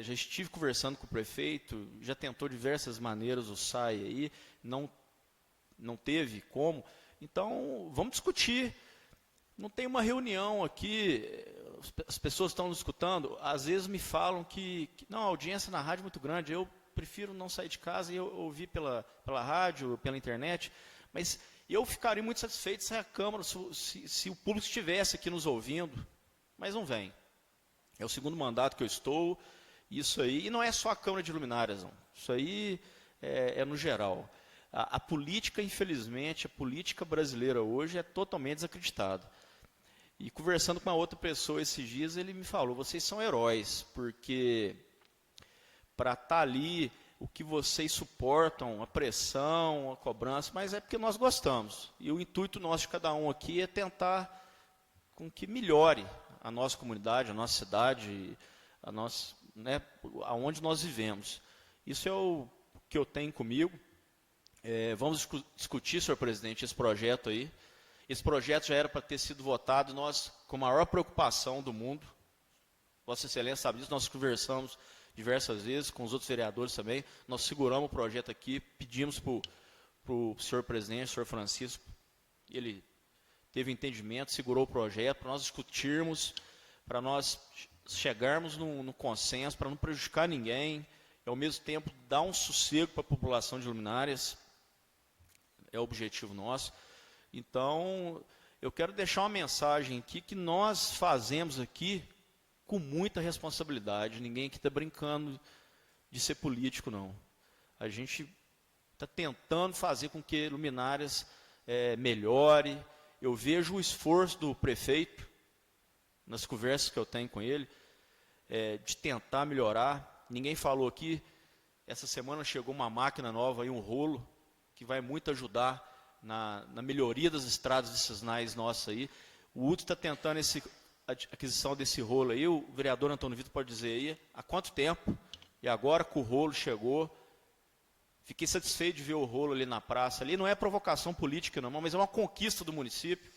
Já estive conversando com o prefeito, já tentou diversas maneiras o SAI aí, não teve como. Então, vamos discutir. Não tem uma reunião aqui, as pessoas estão nos escutando, às vezes me falam que não, a audiência na rádio é muito grande, eu prefiro não sair de casa e eu ouvir pela rádio, pela internet, mas eu ficaria muito satisfeito se a Câmara, se o público estivesse aqui nos ouvindo, mas não vem. É o segundo mandato que eu estou, isso aí, e não é só a Câmara de Luminárias, não. Isso aí é no geral. A política, infelizmente, a política brasileira hoje é totalmente desacreditada. E conversando com uma outra pessoa esses dias, ele me falou, vocês são heróis, porque para estar ali, o que vocês suportam, a pressão, a cobrança, mas é porque nós gostamos. E o intuito nosso de cada um aqui é tentar com que melhore a nossa comunidade, a nossa cidade, aonde nós vivemos. Isso é o que eu tenho comigo. Vamos discutir, senhor presidente, esse projeto aí. Esse projeto já era para ter sido votado, nós, com a maior preocupação do mundo, Vossa Excelência sabe disso, nós conversamos diversas vezes com os outros vereadores também, nós seguramos o projeto aqui, pedimos para o senhor presidente, o senhor Francisco, ele teve entendimento, segurou o projeto, para nós discutirmos, para nós chegarmos no consenso, para não prejudicar ninguém, e ao mesmo tempo dar um sossego para a população de Luminárias, é o objetivo nosso. Então, eu quero deixar uma mensagem aqui que nós fazemos aqui com muita responsabilidade. Ninguém aqui está brincando de ser político, não. A gente está tentando fazer com que Luminárias melhore. Eu vejo o esforço do prefeito, nas conversas que eu tenho com ele, de tentar melhorar. Ninguém falou aqui, essa semana chegou uma máquina nova, aí, um rolo, que vai muito ajudar na melhoria das estradas vicinais nossas aí. O UTE está tentando aquisição desse rolo aí, o vereador Antônio Vitor pode dizer aí, há quanto tempo, e agora que o rolo chegou, fiquei satisfeito de ver o rolo ali na praça, ali não é provocação política não, mas é uma conquista do município,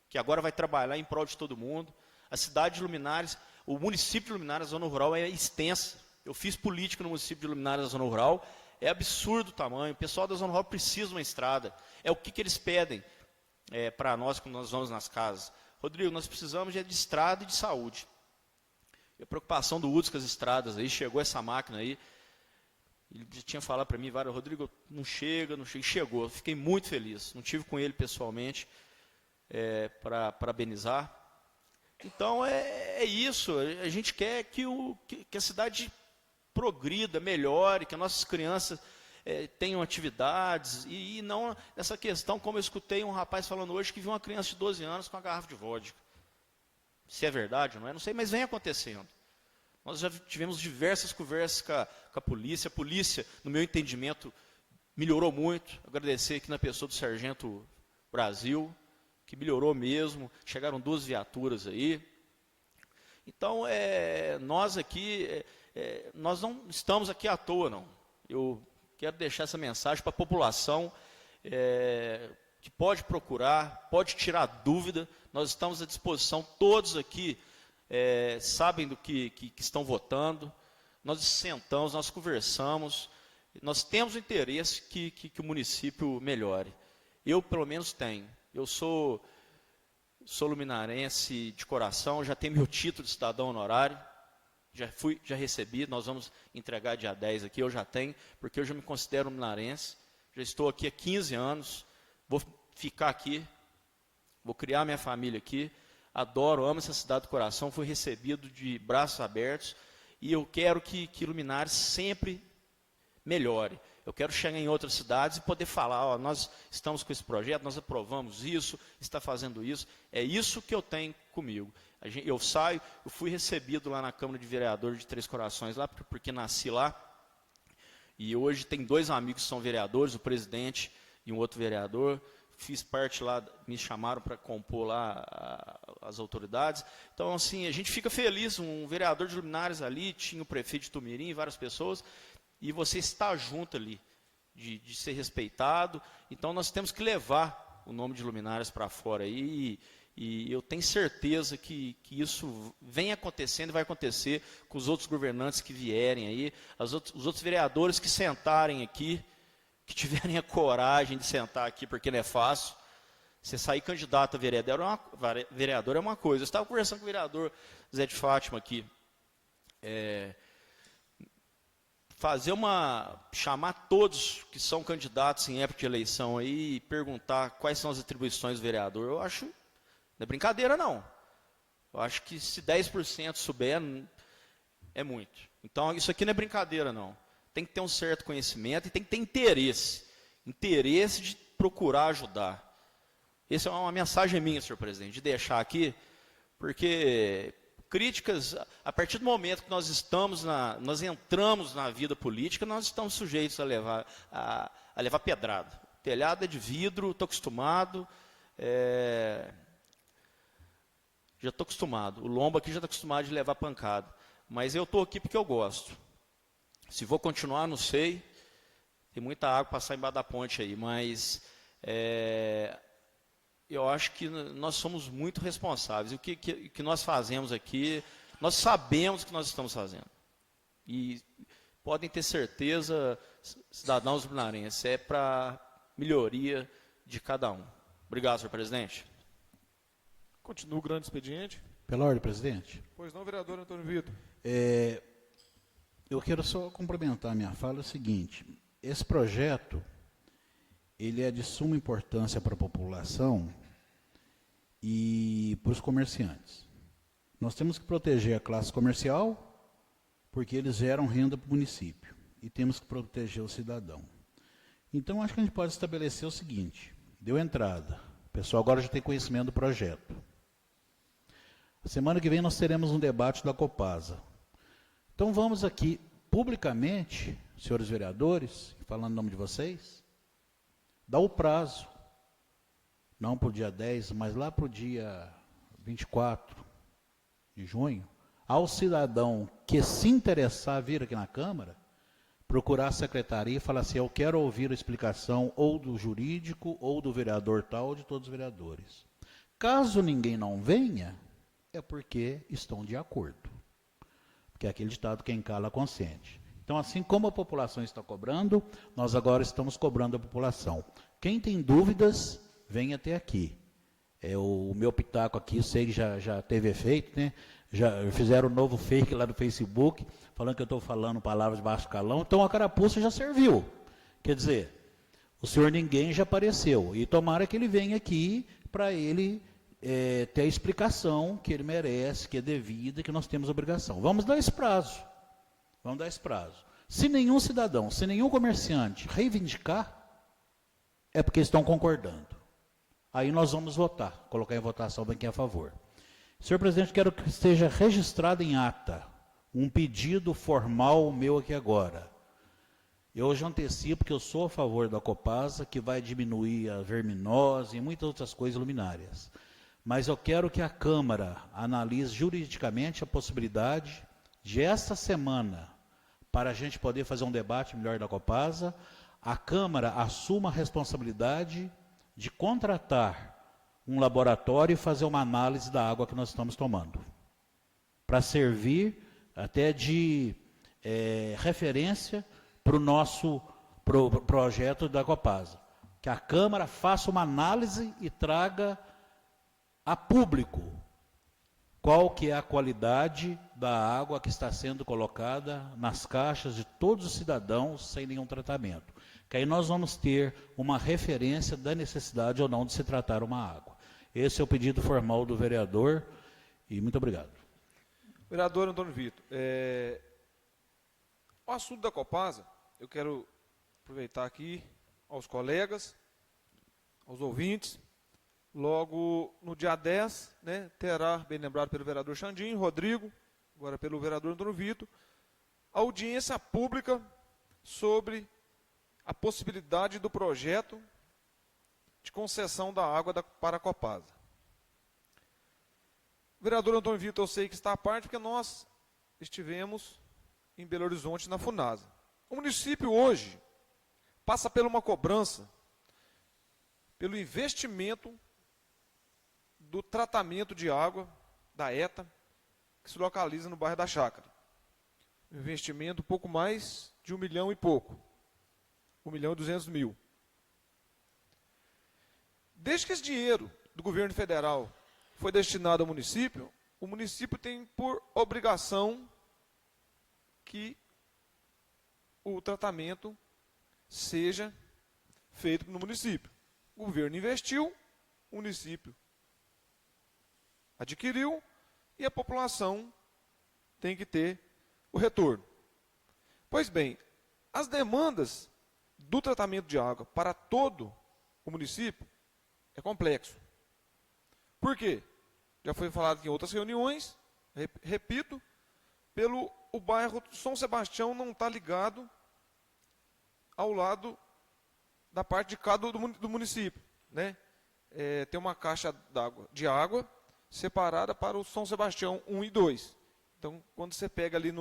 que agora vai trabalhar em prol de todo mundo. A cidade de Luminárias, o município de Luminárias, a zona rural é extensa, eu fiz política no município de Luminárias, a zona rural, é absurdo o tamanho, o pessoal da zona rural precisa de uma estrada, é o que eles pedem para nós quando nós vamos nas casas. Rodrigo, nós precisamos de estrada e de saúde. E a preocupação do Uds com as estradas aí, chegou essa máquina aí, ele já tinha falado para mim, Rodrigo, não chega, chegou, fiquei muito feliz, não tive com ele pessoalmente para parabenizar. Então é isso, a gente quer que a cidade progrida, melhore, que as nossas crianças tenham atividades, e não essa questão, como eu escutei um rapaz falando hoje, que viu uma criança de 12 anos com uma garrafa de vodka. Se é verdade ou não é, não sei, mas vem acontecendo. Nós já tivemos diversas conversas com a polícia, no meu entendimento, melhorou muito, agradecer aqui na pessoa do Sargento Brasil, que melhorou mesmo, chegaram 2 viaturas aí. Então, nós aqui, nós não estamos aqui à toa, não. Eu quero deixar essa mensagem para a população que pode procurar, pode tirar dúvida. Nós estamos à disposição, todos aqui sabem do que estão votando. Nós sentamos, nós conversamos, nós temos o interesse que o município melhore. Eu, pelo menos, tenho. Eu sou luminarense de coração, já tenho meu título de cidadão honorário, já recebi, nós vamos entregar dia 10 aqui, eu já tenho, porque eu já me considero luminarense, já estou aqui há 15 anos, vou ficar aqui, vou criar minha família aqui, adoro, amo essa cidade do coração, fui recebido de braços abertos, e eu quero que Luminárias sempre melhore. Eu quero chegar em outras cidades e poder falar, nós estamos com esse projeto, nós aprovamos isso, está fazendo isso. É isso que eu tenho comigo. Eu fui recebido lá na Câmara de Vereadores de Três Corações, lá porque nasci lá. E hoje tem 2 amigos que são vereadores, o presidente e um outro vereador. Fiz parte lá, me chamaram para compor lá as autoridades. Então, assim, a gente fica feliz, um vereador de Luminárias ali, tinha o prefeito de Tumirim, várias pessoas, e você está junto ali, de ser respeitado. Então, nós temos que levar o nome de Luminárias para fora aí, e eu tenho certeza que isso vem acontecendo e vai acontecer com os outros governantes que vierem aí, os outros vereadores que sentarem aqui, que tiverem a coragem de sentar aqui, porque não é fácil. Você sair candidato a vereador é uma coisa. Eu estava conversando com o vereador Zé de Fátima aqui, chamar todos que são candidatos em época de eleição aí e perguntar quais são as atribuições do vereador. Eu acho, não é brincadeira não. Eu acho que se 10% souber, é muito. Então, isso aqui não é brincadeira não. Tem que ter um certo conhecimento e tem que ter interesse de procurar ajudar. Essa é uma mensagem minha, senhor presidente, de deixar aqui, porque críticas, a partir do momento que nós entramos na vida política, nós estamos sujeitos a levar pedrada. O telhado é de vidro, estou acostumado, já estou acostumado. O lombo aqui já está acostumado de levar pancada. Mas eu estou aqui porque eu gosto. Se vou continuar, não sei. Tem muita água para passar embaixo da ponte aí, mas eu acho que nós somos muito responsáveis. O que nós fazemos aqui, nós sabemos o que nós estamos fazendo. E podem ter certeza, cidadãos luminarenses, é para melhoria de cada um. Obrigado, senhor presidente. Continua o grande expediente. Pela ordem, presidente. Pois não, vereador Antônio Vitor. Eu quero só complementar a minha fala, é o seguinte, esse projeto, ele é de suma importância para a população e para os comerciantes. Nós temos que proteger a classe comercial, porque eles geram renda para o município, e temos que proteger o cidadão. Então, acho que a gente pode estabelecer o seguinte, deu entrada, o pessoal agora já tem conhecimento do projeto. A semana que vem nós teremos um debate da Copasa. Então vamos aqui, publicamente, senhores vereadores, falando em nome de vocês, dar o prazo, não para o dia 10, mas lá para o dia 24, de junho, ao cidadão que se interessar vir aqui na Câmara, procurar a secretaria e falar assim, eu quero ouvir a explicação ou do jurídico, ou do vereador tal, ou de todos os vereadores. Caso ninguém não venha, é porque estão de acordo. Porque é aquele ditado, quem cala consente. Então, assim como a população está cobrando, nós agora estamos cobrando a população. Quem tem dúvidas, venha até aqui. O meu pitaco aqui, eu sei que já teve efeito, né? Já fizeram um novo fake lá no Facebook, falando que eu estou falando palavras de baixo calão, então a carapuça já serviu. Quer dizer, o senhor ninguém já apareceu, e tomara que ele venha aqui para ele ter a explicação que ele merece, que é devida, que nós temos obrigação. Vamos dar esse prazo. Vamos dar esse prazo. Se nenhum cidadão, se nenhum comerciante reivindicar, é porque estão concordando. Aí nós vamos votar, colocar em votação quem é a favor. Senhor presidente, quero que esteja registrado em ata um pedido formal meu aqui agora. Eu já antecipo que eu sou a favor da Copasa, que vai diminuir a verminose e muitas outras coisas luminárias. Mas eu quero que a Câmara analise juridicamente a possibilidade de esta semana, para a gente poder fazer um debate melhor da Copasa, a Câmara assuma a responsabilidade de contratar um laboratório e fazer uma análise da água que nós estamos tomando, para servir até de referência para o nosso projeto da Copasa. Que a Câmara faça uma análise e traga a público qual que é a qualidade da água que está sendo colocada nas caixas de todos os cidadãos sem nenhum tratamento. Que aí nós vamos ter uma referência da necessidade ou não de se tratar uma água. Esse é o pedido formal do vereador e muito obrigado. Vereador Antônio Vitor, o assunto da Copasa, eu quero aproveitar aqui aos colegas, aos ouvintes. Logo no dia 10, né, terá, bem lembrado pelo vereador Xandinho, Rodrigo, agora pelo vereador Antônio Vitor, audiência pública sobre a possibilidade do projeto de concessão da água para a Copasa. O vereador Antônio Vitor, eu sei que está à parte, porque nós estivemos em Belo Horizonte, na FUNASA. O município hoje passa por uma cobrança, pelo investimento do tratamento de água da ETA, que se localiza no bairro da Chácara. Um investimento um pouco mais de 1 milhão e pouco. 1.200.000. Desde que esse dinheiro do governo federal foi destinado ao município, o município tem por obrigação que o tratamento seja feito no município. O governo investiu, o município adquiriu e a população tem que ter o retorno. Pois bem, as demandas do tratamento de água para todo o município é complexo. Por quê? Já foi falado aqui em outras reuniões, repito, o bairro São Sebastião não está ligado ao lado da parte de cá do município, né? Tem uma caixa de água separada para o São Sebastião 1 e 2. Então, quando você pega ali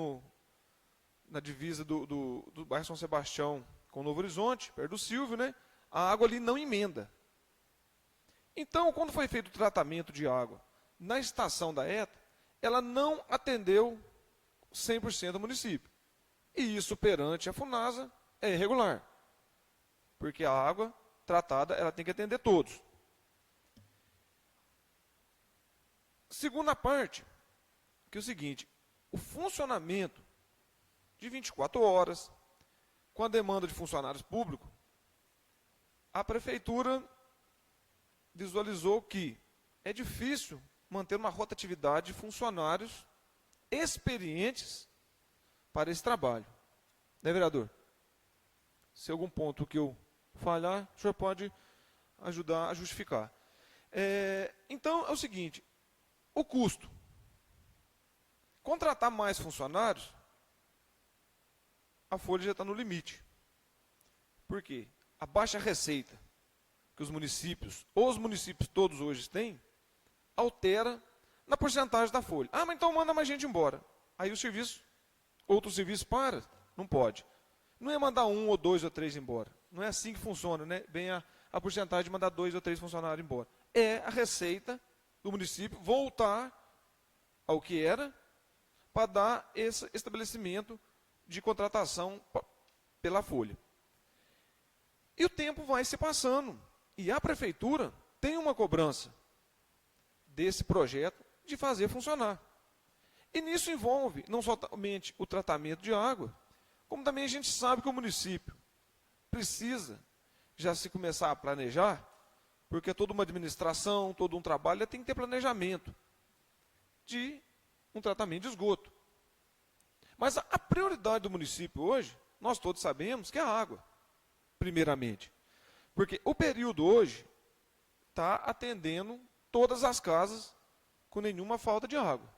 na divisa do bairro São Sebastião com o Novo Horizonte, perto do Silvio, né, a água ali não emenda. Então, quando foi feito o tratamento de água na estação da ETA, ela não atendeu 100% do município. E isso, perante a FUNASA, é irregular. Porque a água tratada, ela tem que atender todos. Segunda parte, que é o seguinte, o funcionamento de 24 horas, com a demanda de funcionários públicos, a prefeitura visualizou que é difícil manter uma rotatividade de funcionários experientes para esse trabalho. Né, vereador? Se algum ponto que eu falhar, o senhor pode ajudar a justificar. Então, é o seguinte, o custo. Contratar mais funcionários, a folha já está no limite. Por quê? A baixa receita que os municípios todos hoje têm, altera na porcentagem da folha. Ah, mas então manda mais gente embora. Aí o serviço, outro serviço para, não pode. Não é mandar 1 ou 2 ou 3 embora. Não é assim que funciona, né? Bem a porcentagem de mandar 2 ou 3 funcionários embora. É a receita do município voltar ao que era para dar esse estabelecimento de contratação pela folha. E o tempo vai se passando. E a prefeitura tem uma cobrança desse projeto de fazer funcionar. E nisso envolve não somente o tratamento de água, como também a gente sabe que o município precisa já se começar a planejar, porque toda uma administração, todo um trabalho tem que ter planejamento de um tratamento de esgoto. Mas a prioridade do município hoje, nós todos sabemos que é a água, primeiramente. Porque o período hoje está atendendo todas as casas com nenhuma falta de água.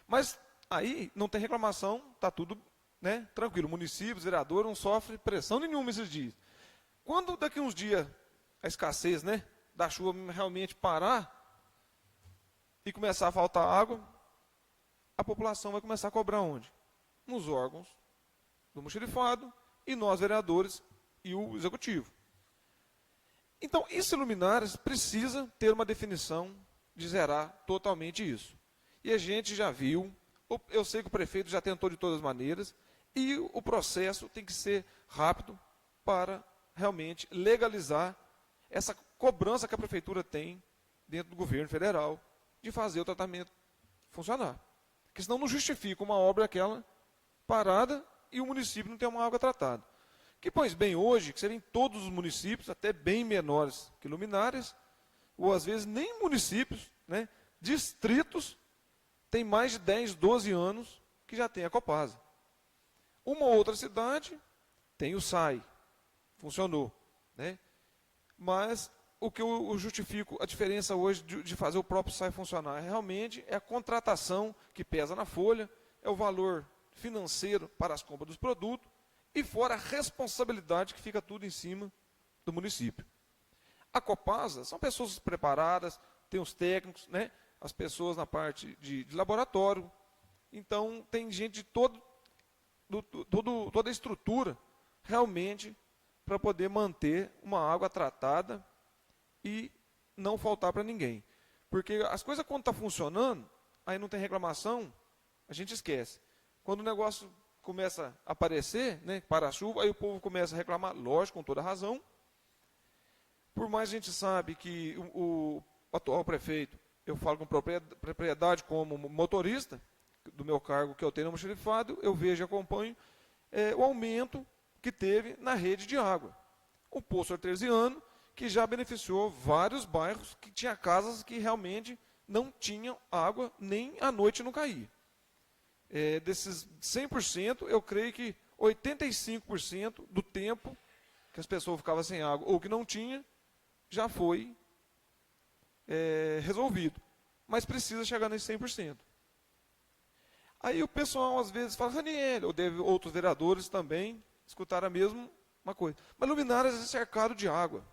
Mas aí não tem reclamação, está tudo, né, tranquilo. O município, o vereador, não sofre pressão nenhuma esses dias. Quando daqui uns dias a escassez, né, da chuva realmente parar e começar a faltar água, a população vai começar a cobrar onde? Nos órgãos do almoxarifado e nós, vereadores, e o executivo. Então, esse luminares precisa ter uma definição de zerar totalmente isso. E a gente já viu, eu sei que o prefeito já tentou de todas as maneiras, e o processo tem que ser rápido para realmente legalizar essa cobrança que a prefeitura tem dentro do governo federal de fazer o tratamento funcionar. Porque senão não justifica uma obra aquela parada e o município não tem uma água tratada. Que, pois bem, hoje, que seriam todos os municípios, até bem menores que luminárias, ou às vezes nem municípios, né, distritos, tem mais de 10, 12 anos que já tem a Copasa. Uma outra cidade tem o SAI, funcionou. Né? Mas o que eu justifico, a diferença hoje de fazer o próprio SAI funcionar, realmente é a contratação que pesa na folha, é o valor financeiro para as compras dos produtos, e fora a responsabilidade que fica tudo em cima do município. A Copasa são pessoas preparadas, tem os técnicos, né? As pessoas na parte de laboratório. Então, tem gente de toda a estrutura, realmente, para poder manter uma água tratada e não faltar para ninguém. Porque as coisas, quando estão funcionando, aí não tem reclamação, a gente esquece. Quando o negócio começa a aparecer, né, para a chuva, aí o povo começa a reclamar, lógico, com toda razão. Por mais a gente sabe que o atual prefeito, eu falo com propriedade como motorista, do meu cargo que eu tenho no almoxarifado, eu vejo e acompanho o aumento que teve na rede de água. O poço artesiano, que já beneficiou vários bairros, que tinha casas que realmente não tinham água, nem à noite não caía. Desses 100%, eu creio que 85% do tempo que as pessoas ficavam sem água, ou que não tinha, já foi resolvido. Mas precisa chegar nesse 100%. Aí o pessoal às vezes fala, Raniel, ou outros vereadores também escutaram a mesma coisa. Mas Luminárias é cercado de água.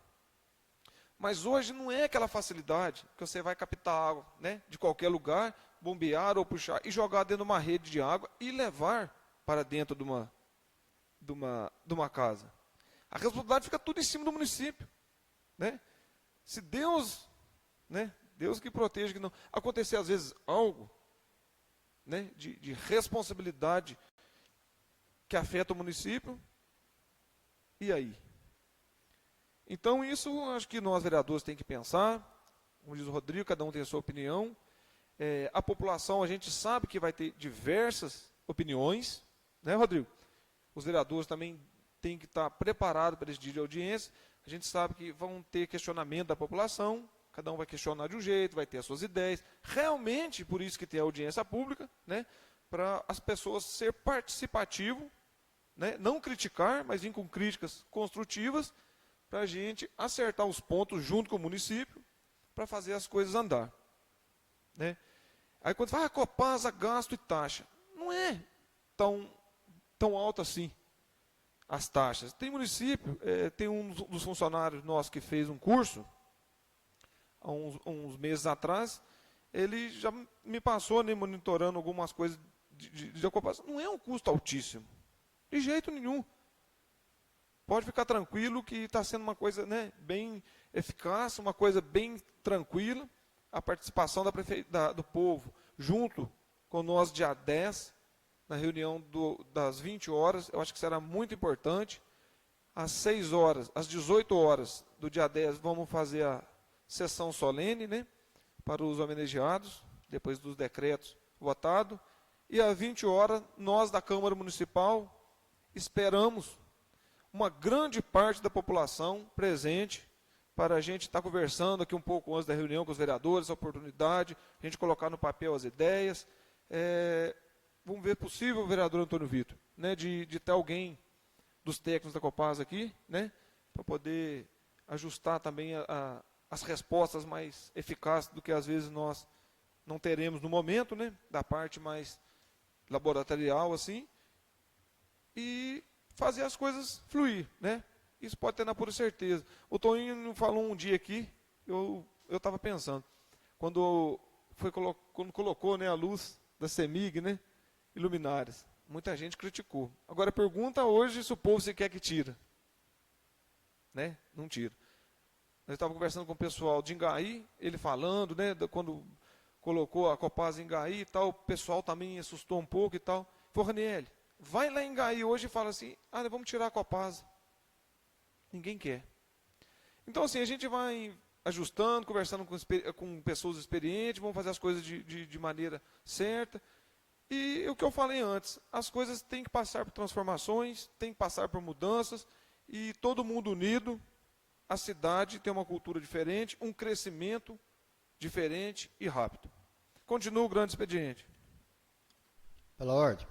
Mas hoje não é aquela facilidade que você vai captar água, né, de qualquer lugar, bombear ou puxar e jogar dentro de uma rede de água e levar para dentro de uma casa. A responsabilidade fica tudo em cima do município. Né? Se Deus, né, Deus que proteja, que não acontecer às vezes algo, né, de responsabilidade que afeta o município, e aí? Então isso acho que nós vereadores temos que pensar, como diz o Rodrigo, cada um tem a sua opinião. A população, a gente sabe que vai ter diversas opiniões, né, Rodrigo? Os vereadores também têm que estar preparados para esse dia de audiência. A gente sabe que vão ter questionamento da população, cada um vai questionar de um jeito, vai ter as suas ideias. Realmente, por isso que tem a audiência pública, né, para as pessoas ser participativo, né, não criticar, mas vir com críticas construtivas, para a gente acertar os pontos junto com o município, para fazer as coisas andar. Né? Aí quando fala Copasa, gasto e taxa, não é tão alto assim as taxas. Tem município, tem um dos funcionários nossos que fez um curso, há uns meses atrás, ele já me passou, né, monitorando algumas coisas de ocupação. Não é um custo altíssimo, de jeito nenhum. Pode ficar tranquilo que está sendo uma coisa, né, bem eficaz, uma coisa bem tranquila. A participação do povo junto com nós dia 10, na reunião das 20 horas, eu acho que será muito importante. Às 6 horas, às 18 horas do dia 10, vamos fazer a sessão solene, né, para os homenageados, depois dos decretos votados. E às 20 horas, nós da Câmara Municipal esperamos uma grande parte da população presente para a gente estar conversando aqui um pouco antes da reunião com os vereadores, a oportunidade, a gente colocar no papel as ideias. Vamos ver possível, vereador Antônio Vitor, né, de ter alguém dos técnicos da Copasa aqui, né, para poder ajustar também as respostas mais eficazes do que às vezes nós não teremos no momento, né, da parte mais laboratorial, assim, e fazer as coisas fluir, né? Isso pode ter na pura certeza. O Toninho falou um dia aqui, eu estava pensando, quando colocou, né, a luz da CEMIG, né, e luminárias, muita gente criticou. Agora pergunta hoje se o povo se quer que tira, né? Não tira. Nós estávamos conversando com o pessoal de Ingaí, ele falando, né, quando colocou a Copasa em Ingaí e tal, o pessoal também assustou um pouco e tal. Falou, Raniel, vai lá em Ingaí hoje e fala assim, vamos tirar a Copasa. Ninguém quer. Então, assim, a gente vai ajustando, conversando com pessoas experientes, vamos fazer as coisas de maneira certa. E o que eu falei antes, as coisas têm que passar por transformações, têm que passar por mudanças, e todo mundo unido, a cidade tem uma cultura diferente, um crescimento diferente e rápido. Continua o grande expediente. Pela ordem.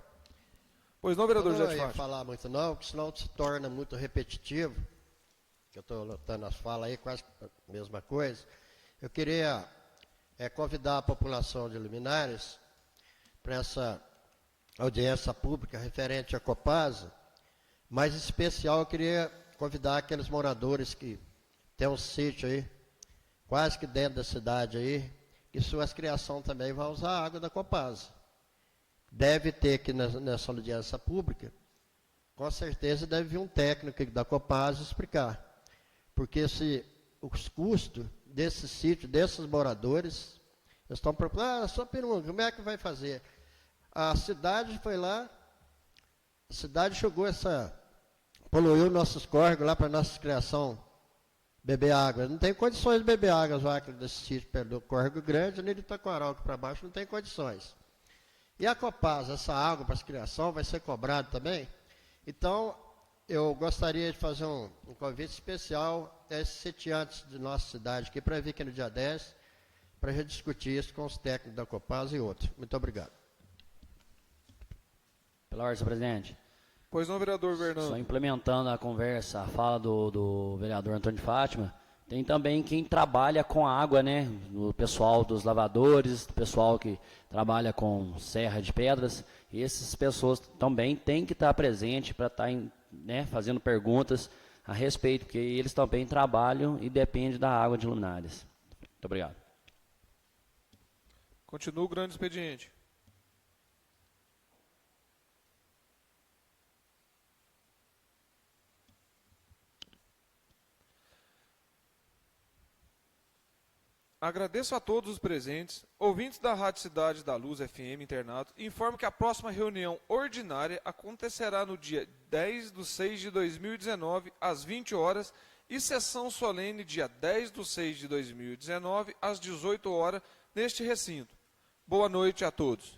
Pois não, vereador Eu José não de ia Fátima. falar muito não, porque senão se torna muito repetitivo, que eu estou anotando as falas aí, quase a mesma coisa. Eu queria convidar a população de Luminares para essa audiência pública referente à Copasa, mas em especial eu queria convidar aqueles moradores que têm um sítio aí, quase que dentro da cidade aí, que suas criações também vão usar a água da Copasa. Deve ter aqui nessa audiência pública, com certeza deve vir um técnico da Copasa explicar. Porque os custos desse sítio, desses moradores, eles estão preocupados. Só pergunta, como é que vai fazer? A cidade foi lá, a cidade jogou poluiu nossos córregos lá para nossa criação beber água. Não tem condições de beber água as vacas desse sítio perto do córrego grande, nem de Taquaral aqui para baixo, não tem condições. E a Copasa, essa água para a criação vai ser cobrada também? Então, eu gostaria de fazer um convite especial a esses sitiantes de nossa cidade aqui para vir aqui no dia 10, para a gente discutir isso com os técnicos da Copasa e outros. Muito obrigado. Pela ordem, senhor presidente. Pois não, vereador Fernando. Só implementando a conversa, a fala do vereador Antônio de Fátima, tem também quem trabalha com água, né? O pessoal dos lavadores, o pessoal que trabalha com serra de pedras. E essas pessoas também têm que estar presentes para estar fazendo perguntas a respeito, porque eles também trabalham e dependem da água de Luminares. Muito obrigado. Continua o grande expediente. Agradeço a todos os presentes, ouvintes da Rádio Cidade da Luz FM Internato, e informo que a próxima reunião ordinária acontecerá no dia 10/6/2019, às 20 horas, e sessão solene dia 10/6/2019, às 18 horas, neste recinto. Boa noite a todos.